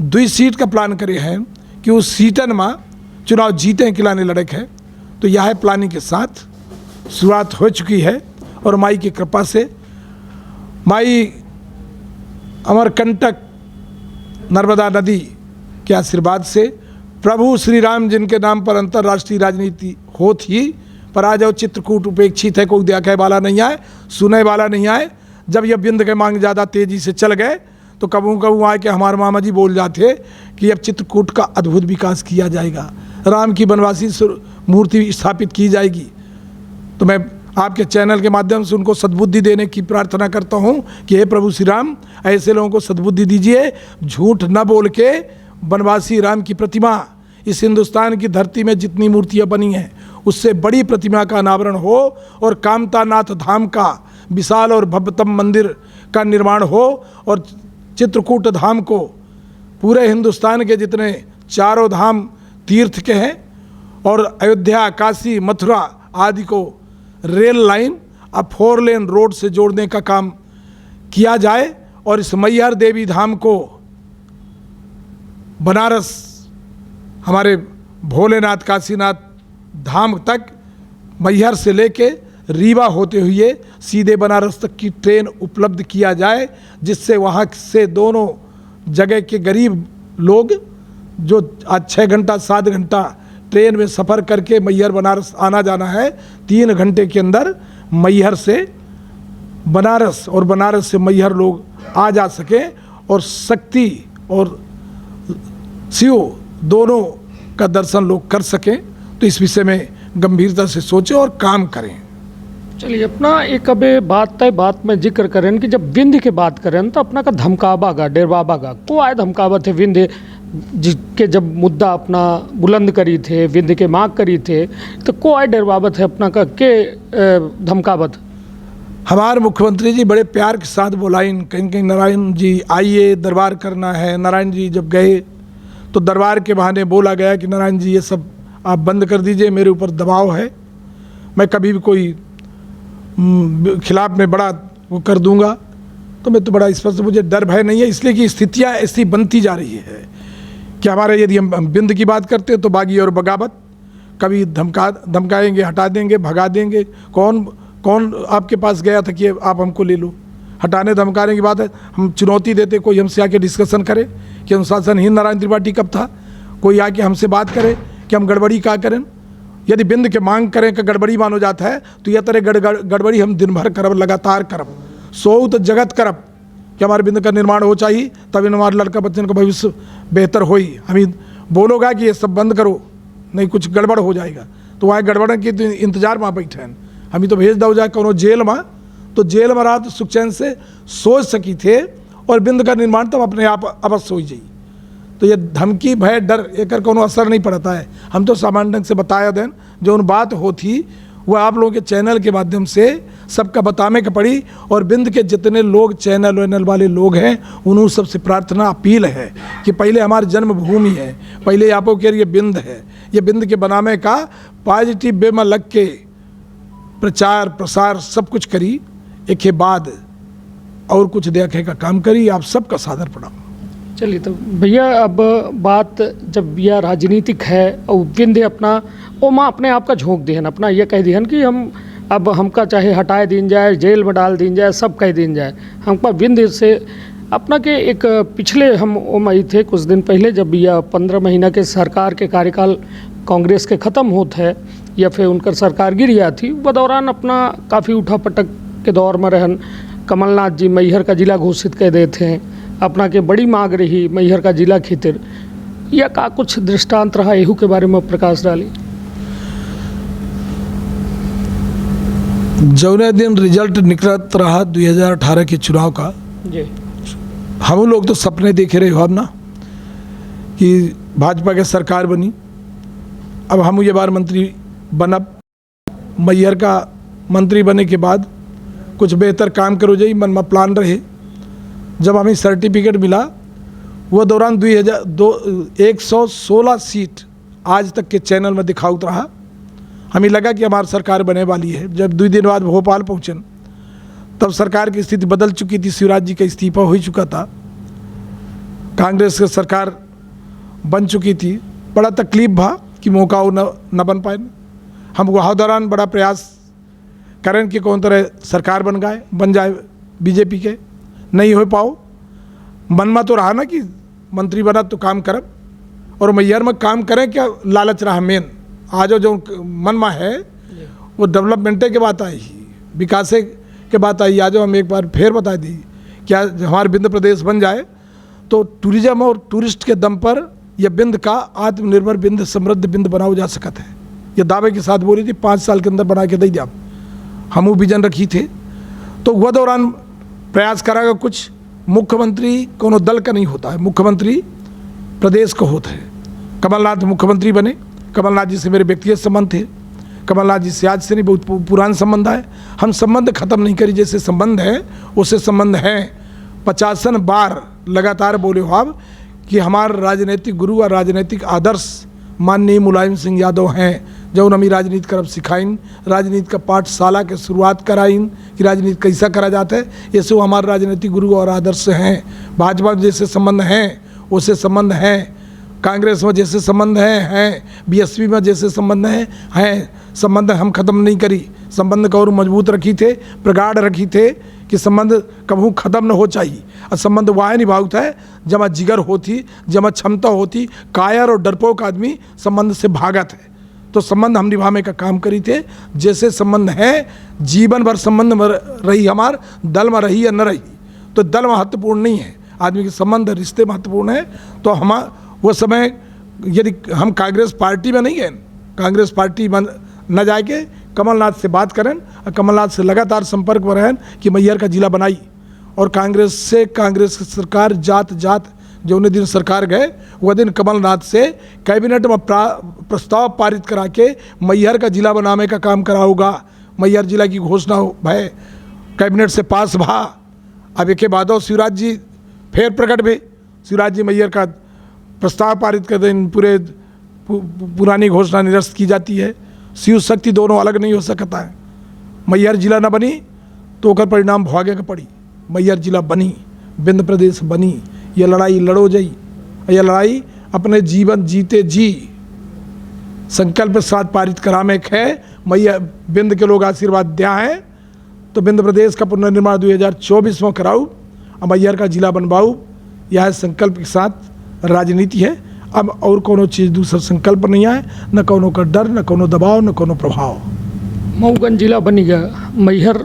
2 सीट का प्लान करे हैं कि उस सीटन में चुनाव जीते के लाने लड़े है। तो यह प्लानिंग के साथ शुरुआत हो चुकी है और माई की कृपा से, माई अमरकंटक नर्मदा नदी के आशीर्वाद से, प्रभु श्री राम जिनके नाम पर अंतर्राष्ट्रीय राजनीति हो थी, पर आज वो चित्रकूट उपेक्षित है, कोई देखे वाला नहीं आए, सुने वाला नहीं आए। जब ये बिंद के मांग ज़्यादा तेज़ी से चल गए तो कबू कबू आए कि हमारे मामा जी बोल जाते कि अब चित्रकूट का अद्भुत विकास किया जाएगा, राम की बनवासी मूर्ति स्थापित की जाएगी। तो मैं आपके चैनल के माध्यम से उनको सद्बुद्धि देने की प्रार्थना करता हूं कि हे प्रभु श्री राम, ऐसे लोगों को सद्बुद्धि दीजिए, झूठ न बोल के बनवासी राम की प्रतिमा इस हिंदुस्तान की धरती में जितनी मूर्तियां बनी हैं उससे बड़ी प्रतिमा का अनावरण हो और कामतानाथ धाम का विशाल और भव्यतम मंदिर का निर्माण हो और चित्रकूट धाम को पूरे हिंदुस्तान के जितने चारों धाम तीर्थ के हैं और अयोध्या, काशी, मथुरा आदि को रेल लाइन अब 4 लेन रोड से जोड़ने का काम किया जाए और इस मैहर देवी धाम को बनारस हमारे भोलेनाथ काशीनाथ धाम तक मैहर से लेके रीवा होते हुए सीधे बनारस तक की ट्रेन उपलब्ध किया जाए, जिससे वहाँ से दोनों जगह के गरीब लोग जो आज 6 घंटा 7 घंटा ट्रेन में सफ़र करके मैहर बनारस आना जाना है, 3 घंटे के अंदर मैहर से बनारस और बनारस से मैहर लोग आ जा सकें और शक्ति और शिव दोनों का दर्शन लोग कर सकें। तो इस विषय में गंभीरता से सोचें और काम करें। चलिए, अपना एक अबे बात में जिक्र करें कि जब विंध्य की बात करें तो अपना का धमकाबा गा डेरबाबा गा को आए धमकाबा थे विंध्य जिसके जब मुद्दा अपना बुलंद करी थे, विंध्य के मांग करी थे, तो को आए डेरबाबा थे अपना का के धमकाबत। हमारे मुख्यमंत्री जी बड़े प्यार के साथ बुलाइन, कहीं कहीं नारायण जी आइए दरबार करना है। नारायण जी जब गए तो दरबार के बहाने बोला गया कि नारायण जी ये सब आप बंद कर दीजिए, मेरे ऊपर दबाव है, मैं कभी भी कोई खिलाफ में बड़ा वो कर दूंगा। तो मैं तो बड़ा स्पष्ट, मुझे डर भय नहीं है, इसलिए कि स्थितियाँ ऐसी बनती जा रही है कि हमारे यदि हम बिंद की बात करते हैं तो बागी और बगावत, कभी धमकाएंगे, हटा देंगे, भगा देंगे। कौन आपके पास गया था कि आप हमको ले लो? हटाने धमकाने की बात है। हम चुनौती देते, कोई हमसे आके डिस्कशन करे कि अनुशासनहीन नारायण त्रिपाठी कब था, कोई आके हमसे बात करे कि हम गड़बड़ी क्या करें। यदि बिंद के मांग करें कि गड़बड़ी मानो जाता है तो यह तरह गड़बड़ी हम दिन भर करब, लगातार करब, सोऊ तो जगत करब कि हमारे बिंद का निर्माण हो चाहिए, तभी हमारे लड़का बच्चन का भविष्य बेहतर हो ही। हम बोलोगा कि ये सब बंद करो, नहीं कुछ गड़बड़ हो जाएगा, तो वहाँ गड़बड़ के इंतजार में बैठे हैं। हम तो भेज दो जाए कोनो जेल में, तो जेल में रहा तो सुख चैन से सोच सकी थे और बिंद का निर्माण तब अपने आप अवश्य हो जाई। तो ये धमकी, भय, डर एक कोनो असर नहीं पड़ता है। हम तो सामान्य ढंग से बताया दें, जो उन बात होती वह आप लोगों के चैनल के माध्यम से सबका बताने का पड़ी। और बिंद के जितने लोग चैनल वैनल वाले लोग हैं उन्होंने सबसे प्रार्थना अपील है कि पहले हमारी जन्मभूमि है, पहले आपको कह ये बिंद है, ये बिंद के बनाने का पॉजिटिव वे में लग के प्रचार प्रसार सब कुछ करी, एक के बाद और कुछ देखे का काम करी। आप सबका सादर प्रणाम। चलिए, तो भैया अब बात जब यह राजनीतिक है और विंध्य अपना वो माँ अपने आप का झोंक दिहन, अपना ये कह दिहन कि हम अब हमका चाहे हटाए दिन जाए, जेल में डाल दिन जाए, सब कह दिन जाए, हमका विंध्य से अपना के एक पिछले हम ओमई थे कुछ दिन पहले जब यह 15 महीना के सरकार के कार्यकाल कांग्रेस के ख़त्म होते है या फिर उनकर सरकार गिरिया थी, वह दौरान अपना काफ़ी उठा पटक के दौर में रहन। कमलनाथ जी मैहर का जिला घोषित कर देते हैं, अपना के बड़ी मांग रही मैहर का जिला खितिर, या का कुछ दृष्टांत रहा एहू के बारे में प्रकाश डाली। जौने दिन रिजल्ट निकलत रहा 2018 के चुनाव का जी, हम लोग तो सपने देखे रहे हो अब ना कि भाजपा की सरकार बनी, अब हम ये बार मंत्री बनब, मैहर का मंत्री बनने के बाद कुछ बेहतर काम करो जाइए, मन में प्लान रहे। जब हमें सर्टिफिकेट मिला वह दौरान 116 सीट आज तक के चैनल में दिखाउत रहा। हमें लगा कि हमारी सरकार बने वाली है। जब 2 दिन बाद भोपाल पहुँचन तब सरकार की स्थिति बदल चुकी थी, शिवराज जी का इस्तीफा हो ही चुका था, कांग्रेस की सरकार बन चुकी थी। बड़ा तकलीफ भा कि मौका न बन पाए। हम वहाँ दौरान बड़ा प्रयास करें कि कौन तरह सरकार बन जाए बीजेपी के, नहीं हो पाओ। मन में तो रहा ना कि मंत्री बना तो काम करब और मैहर में काम करें, क्या लालच रहा मेन आज जो मन में है वो डेवलपमेंट के बात आई, विकास के बात आई। आज हम एक बार फिर बता दी क्या हमारे बिंद प्रदेश बन जाए तो टूरिज्म और टूरिस्ट के दम पर यह बिंद का आत्मनिर्भर बिंद समृद्ध बिंद बनाओ जा सकता है। ये दावे के साथ बोली थी 5 साल के अंदर बना के दे दिया। हम विजन रखी थे तो वह दौरान प्रयास करागा। कुछ मुख्यमंत्री कोनो दल का नहीं होता है, मुख्यमंत्री प्रदेश का होता है। कमलनाथ मुख्यमंत्री बने, कमलनाथ जी से मेरे व्यक्तिगत संबंध थे, कमलनाथ जी से आज से नहीं बहुत पुराना संबंध है। हम संबंध खत्म नहीं करी, जैसे संबंध है उससे संबंध है। 50 बार लगातार बोले हो आप कि हमारे राजनीतिक गुरु और राजनीतिक आदर्श माननीय मुलायम सिंह यादव हैं, जो हमें राजनीति करब सिखाइन, राजनीति का पाठशाला के शुरुआत कराइन कि राजनीति कैसा करा जाता है। ये सब हमारे राजनीतिक गुरु और आदर्श हैं। भाजपा में जैसे संबंध हैं उससे संबंध हैं, कांग्रेस में जैसे संबंध हैं, बीएसपी में जैसे संबंध हैं। संबंध हम खत्म नहीं करी, संबंध को और मजबूत रखी थे, प्रगाढ़ रखी थे कि संबंध कभी खत्म न हो चाहिए। और संबंध वह निभाता है जमा जिगर होती, जमा क्षमता होती। कायर और डरपोक आदमी संबंध से भागत है, तो संबंध हम निभाने का काम करी थे। जैसे संबंध है जीवन भर संबंध में रही, हमार दल में रही या न रही, तो दल महत्वपूर्ण नहीं है, आदमी के संबंध रिश्ते महत्वपूर्ण है। तो हम वो समय यदि हम कांग्रेस पार्टी में नहीं गए, कांग्रेस पार्टी में न जाके कमलनाथ से बात करें और कमलनाथ से लगातार संपर्क में रहें कि मैहर का जिला बनाई। और कांग्रेस की सरकार जात जो उन्हें दिन सरकार गए वह दिन कमलनाथ से कैबिनेट में प्रस्ताव पारित करा के मैहर का जिला बनाने का काम करा होगा। मैहर जिला की घोषणा भय कैबिनेट से पास भा। अब एक बाद शिवराज जी फिर प्रकट भे, शिवराज जी मैहर का प्रस्ताव पारित कर दें, पुरानी घोषणा निरस्त की जाती है। शिव शक्ति दोनों अलग नहीं हो सकता है। मैहर जिला न बनी तो ओकर परिणाम भोगे का पड़ी। मैहर जिला बनी, बिंद प्रदेश बनी। यह लड़ाई लड़ो जाई, यह लड़ाई अपने जीवन जीते जी संकल्प के साथ पारित करामे है। मैया बिंद के लोग आशीर्वाद दिया है तो बिंद प्रदेश का पुनर्निर्माण 2024 में कराऊँ और मैहर का जिला बनवाऊँ। यह संकल्प के साथ राजनीति है। अब और कोनो चीज़ दूसरा संकल्प नहीं आए, न कोनो का डर, न कोनो दबाव, न कोनो प्रभाव। मऊगंज जिला बन गया, मैहर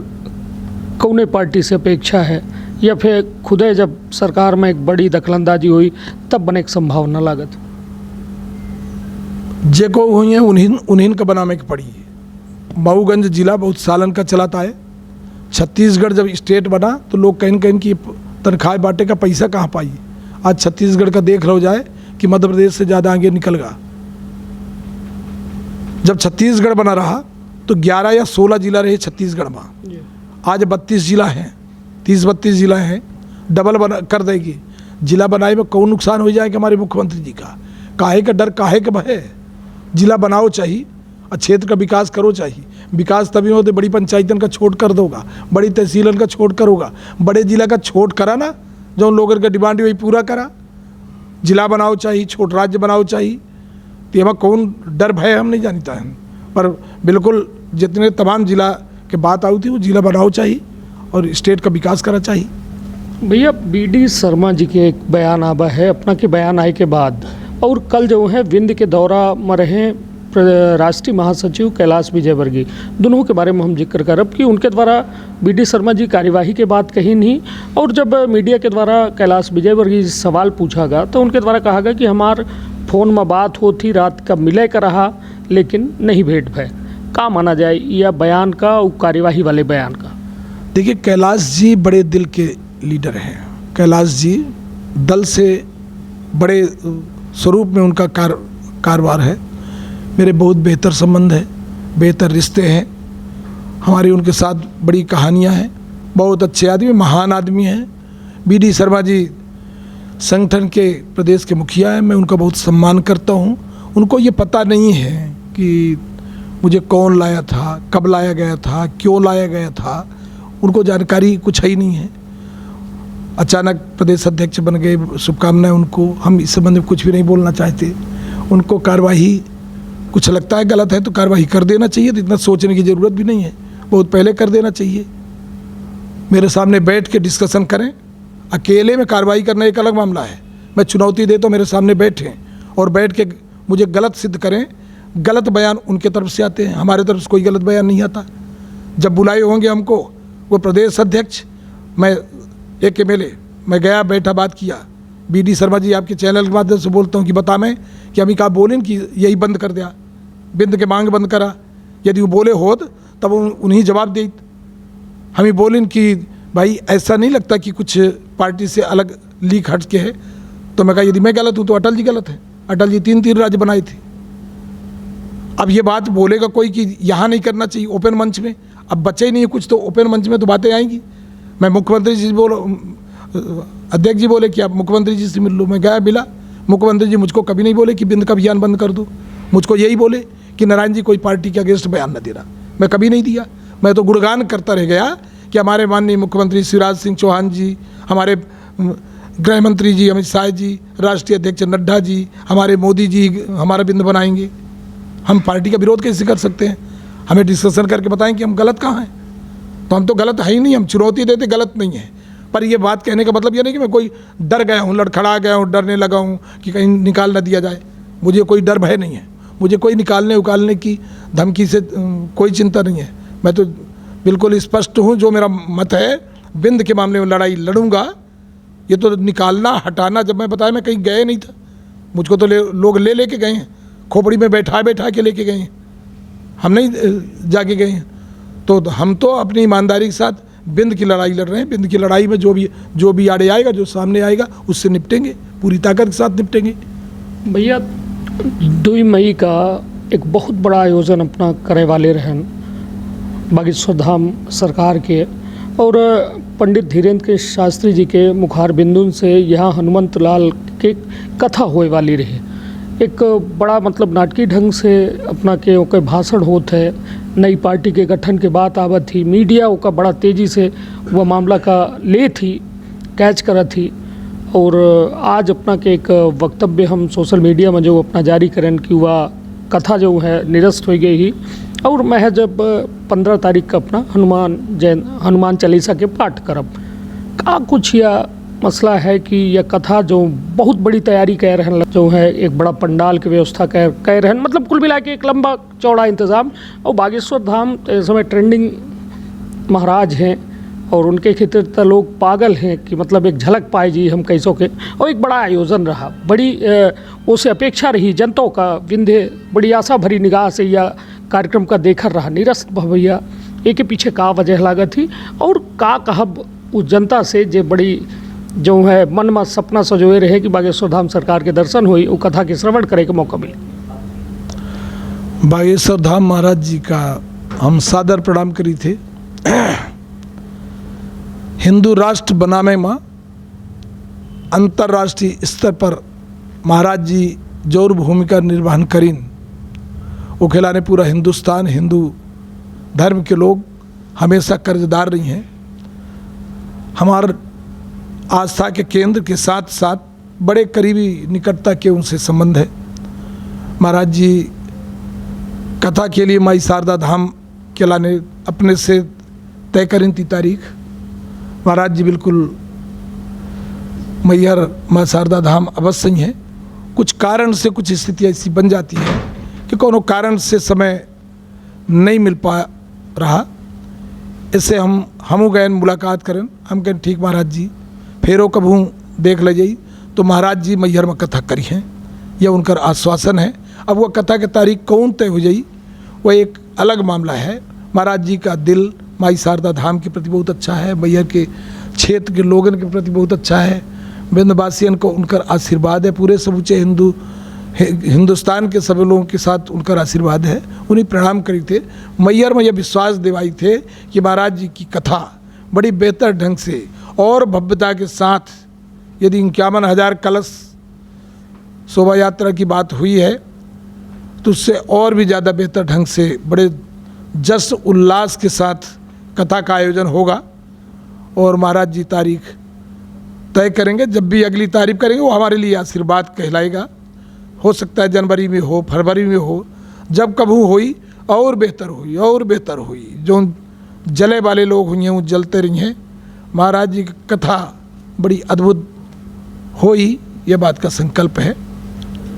कौने पार्टी से अपेक्षा है या फिर खुदे जब सरकार में एक बड़ी दखलंदाजी हुई तब बने की संभावना लागत? जेको हुई है उन्हीं का बनाने की पड़ी है। मऊगंज जिला बहुत सालन का चलाता है। छत्तीसगढ़ जब स्टेट बना तो लोग कहीं की तनख्वाह बांटे का पैसा कहाँ पाई। आज छत्तीसगढ़ का देख लो जाए कि मध्य प्रदेश से ज़्यादा आगे निकल गया। जब छत्तीसगढ़ बना रहा तो 11 या 16 जिला रहे छत्तीसगढ़ में, आज 32 जिला हैं, 30-32 जिला हैं। डबल बना कर देगी। जिला बनाए में कौन नुकसान हो जाएगा हमारे मुख्यमंत्री जी का? काहे का डर, काहे का भय? जिला बनाओ चाहिए और क्षेत्र का विकास करो चाहिए। विकास तभी होते बड़ी पंचायतन का छोड़ कर दोगा, बड़ी तहसीलन का छोड़ करोगा, बड़े जिला का छोड़ करा ना, जो उन लोगों का डिमांड वही पूरा करा। जिला बनाओ चाहिए, छोट राज्य बनाओ चाहिए। तो यहाँ कौन डर भय हम नहीं जानता है, पर बिल्कुल जितने तमाम जिला के बात आई थी वो जिला बनाओ चाहिए और स्टेट का विकास करना चाहिए। भैया BD शर्मा जी के एक बयान आवा है अपना के बयान आए के बाद, और कल जो है विंध्य के दौरा में रहे राष्ट्रीय महासचिव कैलाश विजयवर्गीय, दोनों के बारे में हम जिक्र करब कि उनके द्वारा BD शर्मा जी कार्यवाही के बात कही नहीं। और जब मीडिया के द्वारा कैलाश विजयवर्गीय सवाल पूछा गया तो उनके द्वारा कहा गया कि हमार फ़ोन में बात होती, रात का मिले का रहा, लेकिन नहीं भेंट भय। का माना जाए यह बयान का और कार्यवाही वाले बयान का? देखिए, कैलाश जी बड़े दिल के लीडर हैं। कैलाश जी दल से बड़े स्वरूप में उनका कारोबार है। मेरे बहुत बेहतर संबंध है, बेहतर रिश्ते हैं हमारी उनके साथ, बड़ी कहानियां हैं। बहुत अच्छे आदमी, महान आदमी हैं। BD शर्मा जी संगठन के प्रदेश के मुखिया हैं। मैं उनका बहुत सम्मान करता हूं। उनको ये पता नहीं है कि मुझे कौन लाया था, कब लाया गया था, क्यों लाया गया था, उनको जानकारी कुछ ही नहीं है। अचानक प्रदेश अध्यक्ष बन गए, शुभकामनाएं उनको। हम इस संबंध में कुछ भी नहीं बोलना चाहते। उनको कार्यवाही कुछ लगता है गलत है तो कार्रवाई कर देना चाहिए, तो इतना सोचने की ज़रूरत भी नहीं है, बहुत पहले कर देना चाहिए। मेरे सामने बैठ के डिस्कशन करें। अकेले में कार्रवाई करना एक अलग मामला है। मैं चुनौती दे तो मेरे सामने बैठें और बैठ के मुझे गलत सिद्ध करें, गलत बयान उनके तरफ से आते हैं, हमारे तरफ से कोई गलत बयान नहीं आता। जब बुलाए होंगे हमको वो प्रदेश अध्यक्ष, मैं एक MLA, मैं गया, बैठा, बात किया। BD शर्मा जी आपके चैनल के माध्यम से बोलता हूँ कि बता मैं कि अभी कहा बोलें कि यही बंद कर दिया, बिंद के मांग बंद करा। यदि वो बोले होत तब उन्हीं जवाब दे। हम ही बोलें कि भाई ऐसा नहीं लगता कि कुछ पार्टी से अलग लीक हट के है। तो मैं कहा यदि मैं गलत हूँ तो अटल जी गलत है। अटल जी 3 राज्य बनाए थे। अब ये बात बोलेगा कोई कि यहाँ नहीं करना चाहिए ओपन मंच में, अब बचे ही नहीं है कुछ, तो ओपन मंच में तो बातें आएंगी। मैं मुख्यमंत्री जी बोलो, अध्यक्ष जी बोले कि आप मुख्यमंत्री जी से मिल लो, मैं गया मिला। मुख्यमंत्री जी मुझको कभी नहीं बोले कि बिंद का अभियान बंद कर दो, मुझको यही बोले कि नारायण जी कोई पार्टी के अगेंस्ट बयान न देना। मैं कभी नहीं दिया, मैं तो गुणगान करता रह गया कि हमारे माननीय मुख्यमंत्री शिवराज सिंह चौहान जी, हमारे गृह मंत्री जी अमित शाह जी, राष्ट्रीय अध्यक्ष नड्डा जी, हमारे मोदी जी हमारा बिंद बनाएंगे। हम पार्टी का विरोध कैसे कर सकते हैं? हमें डिस्कशन करके बताएं कि हम गलत कहाँ हैं। तो हम तो गलत है ही नहीं, हम चुनौती देते गलत नहीं है। पर ये बात कहने का मतलब ये नहीं कि मैं कोई डर गया हूँ, लड़खड़ा गया हूँ, डरने लगा हूँ कि कहीं निकाल ना दिया जाए। मुझे कोई डर भय नहीं है, मुझे कोई निकालने उकालने की धमकी से कोई चिंता नहीं है। मैं तो बिल्कुल स्पष्ट हूँ, जो मेरा मत है बिंद के मामले में लड़ाई लड़ूंगा। ये तो निकालना हटाना, जब मैं बताया मैं कहीं गए नहीं था, मुझको तो लोग ले के गए हैं, खोपड़ी में बैठा के लेके गए हैं, हम नहीं जाके गए हैं। तो हम तो अपनी ईमानदारी के साथ बिंद की लड़ाई लड़ रहे हैं। बिंद की लड़ाई में जो भी आड़े आएगा, जो सामने आएगा, उससे निपटेंगे, पूरी ताकत के साथ निपटेंगे। भैया 2 मई का एक बहुत बड़ा आयोजन अपना करे वाले रहन बागेश्वर धाम सरकार के, और पंडित धीरेन्द्र के शास्त्री जी के मुखार बिंदुन से यहाँ हनुमंत लाल के कथा होए वाली रही। एक बड़ा मतलब नाटकीय ढंग से अपना के ओके भाषण होत है। नई पार्टी के गठन के बाद आवत थी, मीडिया ओका बड़ा तेज़ी से वह मामला का ले थी, कैच करा थी। और आज अपना के एक वक्तव्य हम सोशल मीडिया में जो अपना जारी करें कि वह कथा जो है निरस्त हो गई ही, और मैं जब 15 तारीख का अपना हनुमान चालीसा के पाठ करब का कुछ या मसला है कि यह कथा जो बहुत बड़ी तैयारी कह रहे हैं, जो है एक बड़ा पंडाल की व्यवस्था कह रहे हैं, मतलब कुल मिला के एक लंबा चौड़ा इंतज़ाम। और बागेश्वर धाम इस समय ट्रेंडिंग महाराज हैं, और उनके खितर लोग पागल हैं कि मतलब एक झलक पाए जी हम कैसों के। और एक बड़ा आयोजन रहा, बड़ी उसे अपेक्षा रही जनता का, विंध्य बड़ी आशा भरी निगाह से यह कार्यक्रम का देखा रहा। निरस्त भैया एक के पीछे का वजह लागत थी, और का कहब उस जनता से जे बड़ी जो है मन में सपना सजोए रहे कि बागेश्वर धाम सरकार के दर्शन हुई, वो कथा के श्रवण करे के मौका मिले। बागेश्वर धाम महाराज जी का हम सादर प्रणाम करी थे। हिंदू राष्ट्र बनाने में अंतर्राष्ट्रीय स्तर पर महाराज जी जोर भूमिका निर्वहन करीन, वो खिलाने पूरा हिंदुस्तान, हिंदू धर्म के लोग हमेशा कर्जदार रही हैं। हमारे आस्था के केंद्र के साथ साथ बड़े करीबी निकटता के उनसे संबंध है। महाराज जी कथा के लिए माई शारदा धाम के लाने अपने से तय करें थी तारीख। महाराज जी बिल्कुल मैहर माँ शारदा धाम अवश्य ही है। कुछ कारण से कुछ स्थिति ऐसी बन जाती है कि कोनो कारण से समय नहीं मिल पा रहा। इससे हम गए मुलाकात करें, हम कहें ठीक महाराज जी फेरो कभू देख ले जाई। तो महाराज जी मैहर में कथा करी हैं, यह उनका आश्वासन है। अब वह कथा की तारीख कौन तय हो जाई वह एक अलग मामला है। महाराज जी का दिल माई शारदा धाम के प्रति बहुत अच्छा है, मैहर के क्षेत्र के लोगों के प्रति बहुत अच्छा है। विंध्यवासियन को उनका आशीर्वाद है, पूरे समूचे हिंदुस्तान के सभी लोगों के साथ उनका आशीर्वाद है। उन्हें प्रणाम करी थे। मैहर में यह विश्वास दिवाई थे कि महाराज जी की कथा बड़ी बेहतर ढंग से और भव्यता के साथ, यदि 51,000 कलश शोभा यात्रा की बात हुई है तो उससे और भी ज़्यादा बेहतर ढंग से बड़े जश्न उल्लास के साथ कथा का आयोजन होगा। और महाराज जी तारीख तय करेंगे, जब भी अगली तारीख करेंगे वो हमारे लिए आशीर्वाद कहलाएगा। हो सकता है जनवरी में हो, फरवरी में हो, जब कभी हुई और बेहतर हुई और बेहतर हुई। जो जले वाले लोग हुई हैं वो जलते रही हैं। महाराज जी की कथा बड़ी अद्भुत हुई, ये बात का संकल्प है।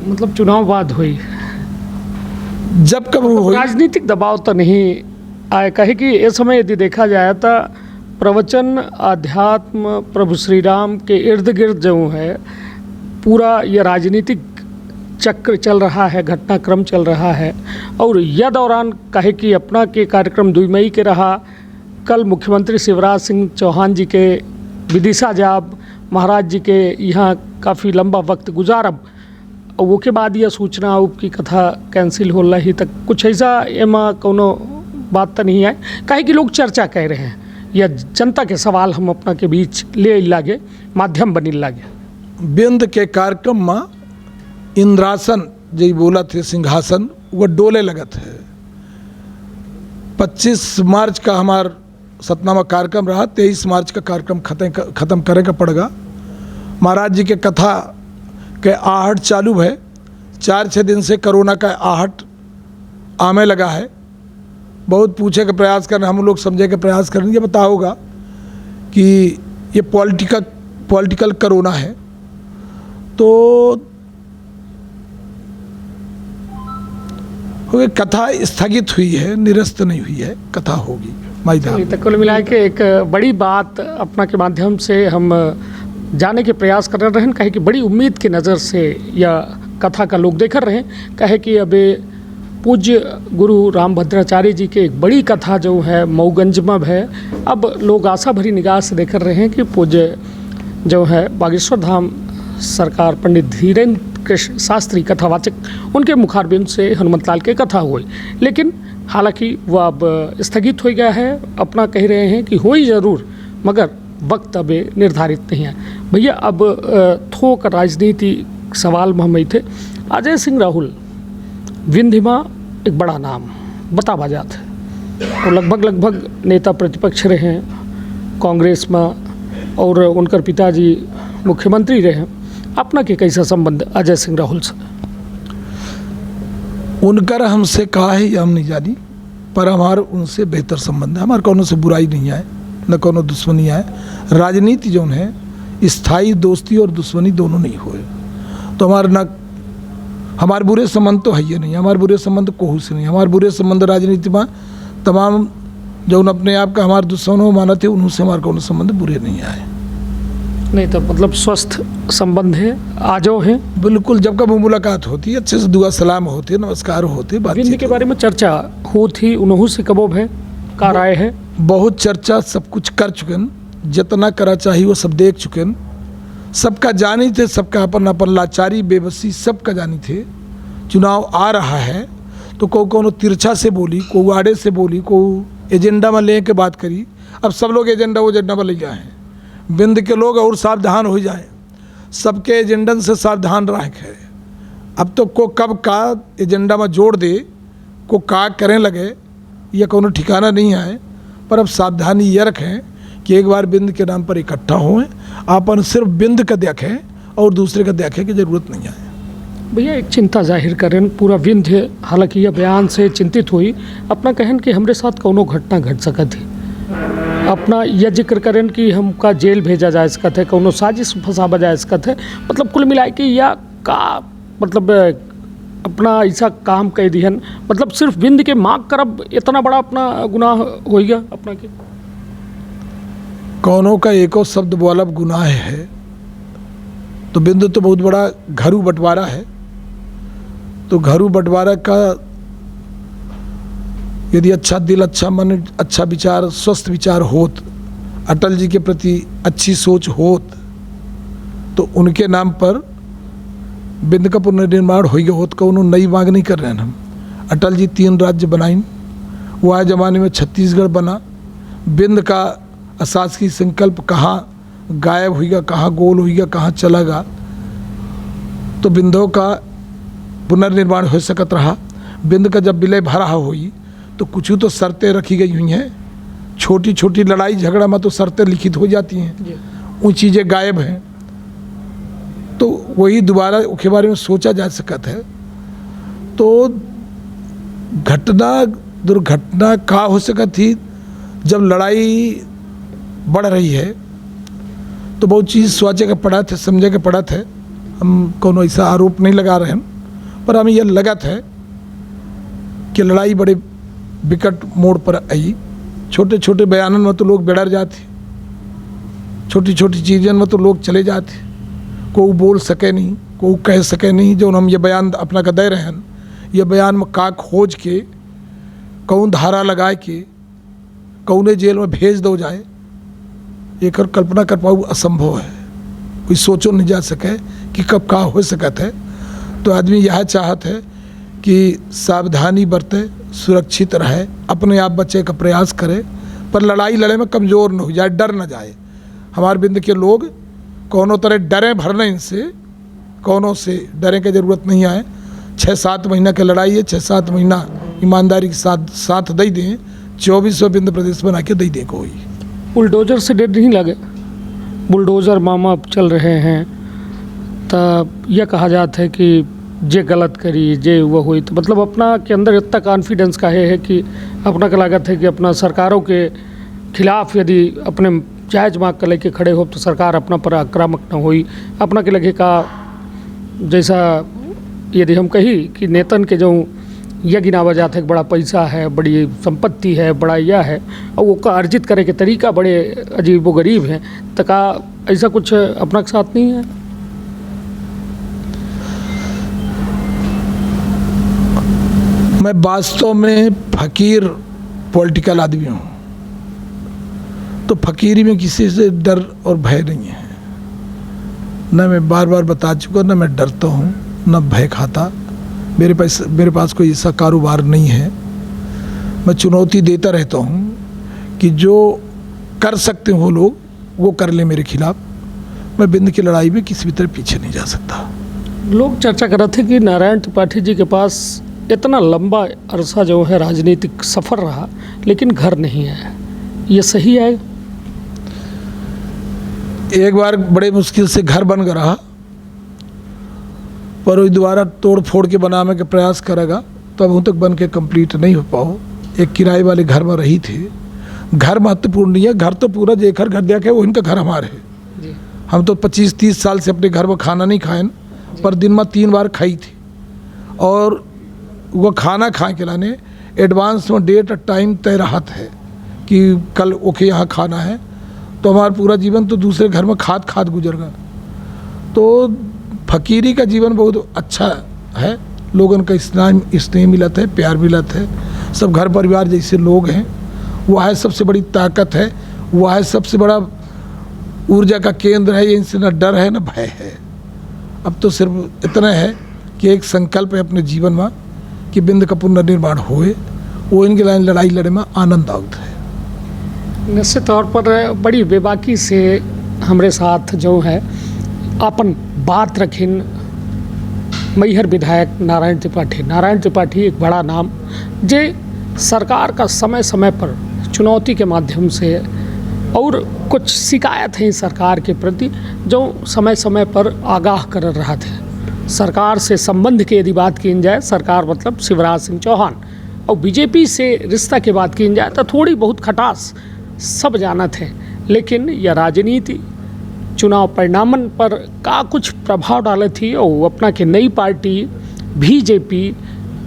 मतलब चुनाव बाद हुई जब कब वो हुई राजनीतिक दबाव तो नहीं आए, कहे कि इस समय यदि देखा जाए तो प्रवचन अध्यात्म प्रभु श्री राम के इर्द गिर्द जो है पूरा ये राजनीतिक चक्र चल रहा है, घटनाक्रम चल रहा है। और यह दौरान कहे कि अपना के कार्यक्रम 2 मई के रहा, कल मुख्यमंत्री शिवराज सिंह चौहान जी के विदिशा जाब महाराज जी के यहाँ काफ़ी लंबा वक्त गुजारब, और वो के बाद यह सूचना उप की कथा कैंसिल हो रही तक कुछ ऐसा एमा कोनो बात तो नहीं है। काहे कि लोग चर्चा कह रहे हैं या जनता के सवाल हम अपना के बीच ले लागे, माध्यम बनी लागे। बिंद के कार्यक्रम में इंद्रासन जो बोला थे सिंहासन वो डोले लगत है। 25 मार्च का हमार सतनामा कार्यक्रम रहा, 23 मार्च का कार्यक्रम खत्म करे का पड़ेगा। महाराज जी के कथा के आहट चालू है, 4-6 दिन से कोरोना का आहट आने लगा है। बहुत पूछे का प्रयास कर रहे, हम लोग समझे के प्रयास कर रहे हैं। ये बता होगा कि ये पॉलिटिकल कोरोना है, तो कथा स्थगित हुई है, निरस्त नहीं हुई है, कथा होगी मैदान। तो कुल मिला के एक बड़ी बात अपना के माध्यम से हम जाने के प्रयास कर रहे हैं। कहे कि बड़ी उम्मीद की नज़र से यह कथा का लोग देख रहे हैं। कहे कि अब पूज्य गुरु रामभद्राचार्य जी के एक बड़ी कथा जो है मऊगंज में है। अब लोग आशा भरी निगाह से देख रहे हैं कि पूज्य जो है बागेश्वर धाम सरकार पंडित धीरेन्द्र कृष्ण शास्त्री कथावाचक, उनके मुखारबिंद से हनुमंत लाल की कथा हुई, लेकिन हालांकि वह अब स्थगित हो गया है। अपना कह रहे हैं कि हो ही ज़रूर, मगर वक्त अब निर्धारित नहीं है। भैया अब थोक राजनीति सवाल में हम थे। अजय सिंह राहुल विंध्य में एक बड़ा नाम बता बाजात है, और लगभग नेता प्रतिपक्ष रहे हैं कांग्रेस में, और उनकर पिताजी मुख्यमंत्री रहे। अपना के कैसा संबंध अजय सिंह राहुल से? उनकर हमसे कहा है हम नहीं जानी, पर हमार उनसे बेहतर संबंध है। हमारे कोनो से बुराई नहीं है, न कोनो दुश्मनी है। राजनीति जो है स्थायी दोस्ती और दुश्मनी दोनों नहीं हुए, तो हमारे बुरे संबंध तो है ही नहीं। हमारे बुरे संबंध कोहू से नहीं। हमारे बुरे संबंध राजनीति में तमाम जो अपने आप का हमारे दुश्मनों माना थे, उनसे हमारे कोनो संबंध बुरे नहीं आए। नहीं तो मतलब स्वस्थ संबंध है, आजो है। बिल्कुल, जब कब मुलाकात होती है अच्छे से दुआ सलाम होते, नमस्कार होते, विंध्य के बारे में चर्चा हो थी, उन्हों से कबोब है का राय है? बहुत चर्चा, सब कुछ कर चुके, जितना करा चाहिए वो सब देख चुके। सबका जानी थे, सबका अपन अपन लाचारी बेबसी सबका जानी थे। चुनाव आ रहा है तो को तिरछा से बोली, को आड़े से बोली, को एजेंडा में ले के बात करी। अब सब लोग एजेंडा में ले गए हैं। बिंद के लोग और सावधान हो जाए, सबके एजेंडन से सावधान रहे। अब तो को कब का एजेंडा में जोड़ दे, को का करने लगे, यह कोनो ठिकाना नहीं है। पर अब सावधानी ये रखें कि एक बार बिंद के नाम पर इकट्ठा हों, अपन सिर्फ बिंद का देखें और दूसरे का देखें की जरूरत नहीं है। भैया एक चिंता जाहिर करें पूरा विंध्य, हालांकि यह बयान से चिंतित हुई। अपना कहन कि हमरे साथ कोनो घटना घट सकत है, अपना यह जिक्र करें कि हमका जेल भेजा जा सकत है, कोनो साजिश फंसावा जा सकत है। मतलब कुल मिला के या का मतलब अपना ऐसा काम कह दिहन, मतलब सिर्फ विंध्य के मांग करब इतना बड़ा अपना गुनाह होइगा अपना के? कौनों का एको शब्द बोलब गुनाह है, तो बिंदु तो बहुत बड़ा घरू बंटवारा है। तो घरू बंटवारा का यदि अच्छा दिल, अच्छा मन, अच्छा विचार, स्वस्थ विचार होत, अटल जी के प्रति अच्छी सोच होत, तो उनके नाम पर बिंद का पुनर्निर्माण हो गया होत। कौनो नई मांग नहीं कर रहे हैं हम। अटल जी 3 राज्य बनाइन, वह ज़माने में छत्तीसगढ़ बना। बिंद का अशासकीय संकल्प कहाँ गायब हुईगा, कहाँ गोल हुईगा, कहाँ चलागा, तो बिंदों का पुनर्निर्माण हो सकत रहा। बिंद का जब विलय भरा हुई तो कुछ तो शर्तें रखी गई हुई हैं। छोटी छोटी लड़ाई झगड़ा में तो शर्तें लिखित हो जाती हैं, वो चीज़ें गायब हैं। तो वही दोबारा उसके बारे में सोचा जा सकता है। तो दुर्घटना का हो सकती थी जब लड़ाई बढ़ रही है, तो बहुत चीज़ सोचे का पड़ा थे, समझे का पड़ा थे। हम कोनो ऐसा आरोप नहीं लगा रहे हैं, पर हमें यह लगत है कि लड़ाई बड़े विकट मोड़ पर आई। छोटे छोटे बयानों में तो लोग बिड़र जाते, छोटी छोटी चीज़ों में तो लोग चले जाते, कोई बोल सके नहीं, कोई कह सके नहीं। जो हम ये बयान अपना का दे रहे हैं, ये बयान में का खोज के कौन धारा लगाए के कौने जेल में भेज दो जाए, एक कल्पना कर पाऊ असंभव है। कोई सोचो नहीं जा सके कि कब का हो सकत है। तो आदमी यह चाहत है कि सावधानी बरते, सुरक्षित रहे, अपने आप बचे का प्रयास करे, पर लड़ाई लड़े में कमज़ोर न हो जाए, डर न जाए। हमारे बिंद के लोग कौनों तरह डरे भरने, इनसे कौनों से डरे की ज़रूरत नहीं आए। 6-7 महीना की लड़ाई है, 6-7 महीना ईमानदारी के साथ दे दें, 2400 बिंद प्रदेश बना के दे दें। कोई बुलडोजर से डर नहीं लगे? बुलडोजर मामा चल रहे हैं, तब यह कहा जाता है कि जे गलत करी, जे वो हुई, तो मतलब अपना के अंदर इतना कॉन्फिडेंस का है कि अपना का लागत है कि अपना सरकारों के खिलाफ यदि अपने जायज मांग कर लेके खड़े हो तो सरकार अपना पर आक्रामक न हुई। अपना के लगे का जैसा यदि हम कही कि नेतन के जो यह गिनावा जाता है कि बड़ा पैसा है, बड़ी संपत्ति है, बड़ा यह है, और वो का अर्जित करे के तरीका बड़े अजीब व गरीब हैं, तो का ऐसा कुछ अपना के साथ नहीं है? मैं वास्तव में फकीर पॉलिटिकल आदमी हूँ, तो फकीरी में किसी से डर और भय नहीं है। न मैं बार बार बता चुका, न मैं डरता हूँ, न भय खाता। मेरे पास कोई ऐसा कारोबार नहीं है। मैं चुनौती देता रहता हूँ कि जो कर सकते हो लोग वो कर ले मेरे खिलाफ। मैं बिंद की लड़ाई में किसी भी तरह पीछे नहीं जा सकता। लोग चर्चा कर रहे थे कि नारायण त्रिपाठी जी के पास इतना लंबा अरसा जो है राजनीतिक सफ़र रहा, लेकिन घर नहीं है, ये सही है? एक बार बड़े मुश्किल से घर बन गया रहा, पर वो दोबारा तोड़ फोड़ के बनाने का प्रयास करेगा तो अब तक बन के कंप्लीट नहीं हो पाओ। एक किराए वाले घर में रही थी। घर महत्वपूर्ण नहीं है, घर तो पूरा जेखर घर देखे वो इनका घर हमारे है। हम तो 25-30 साल से अपने घर में खाना नहीं खाए, पर दिन में 3 बार खाई थी। और वो खाना खाए के लाने एडवांस में डेट और टाइम तय रहत है कि कल ओके यहाँ खाना है, तो हमारा पूरा जीवन तो दूसरे घर में खाद गुजर गया। तो फकीरी का जीवन बहुत अच्छा है, लोगों का स्नेह मिलत है, प्यार मिलत है, सब घर परिवार जैसे लोग हैं। वह है सबसे बड़ी ताकत है, वह है सबसे बड़ा ऊर्जा का केंद्र है। इनसे न डर है न भय है। अब तो सिर्फ इतना है कि एक संकल्प है अपने जीवन में कि बिंद का पुनर्निर्माण होए, वो इनके लाइन लड़ाई लड़े में आनंद आउत है। निश्चित तौर पर बड़ी बेबाकी से हमारे साथ जो है अपन बात रखिन मैहर विधायक नारायण त्रिपाठी एक बड़ा नाम, जे सरकार का समय समय पर चुनौती के माध्यम से और कुछ शिकायत है सरकार के प्रति, जो समय समय पर आगाह कर रहा थे। सरकार से संबंध की यदि बात की जाए, सरकार मतलब शिवराज सिंह चौहान, और बीजेपी से रिश्ता की बात की जाए तो थोड़ी बहुत खटास सब जानत है, लेकिन यह राजनीति चुनाव परिणामन पर का कुछ प्रभाव डाले थी। और अपना के नई पार्टी बीजेपी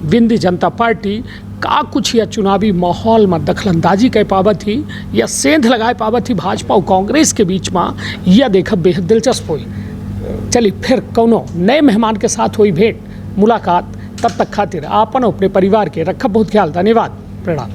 विंध जनता पार्टी का कुछ या चुनावी माहौल में दखलंदाजी कर पावत थी या सेंध लगाए पावत थी भाजपा और कांग्रेस के बीच में, यह देखब बेहद दिलचस्प हुई। चलिए फिर कौनो नए मेहमान के साथ हुई भेंट मुलाकात, तब तक खातिर आपन अपने परिवार के रखब बहुत ख्याल। धन्यवाद, प्रणाम।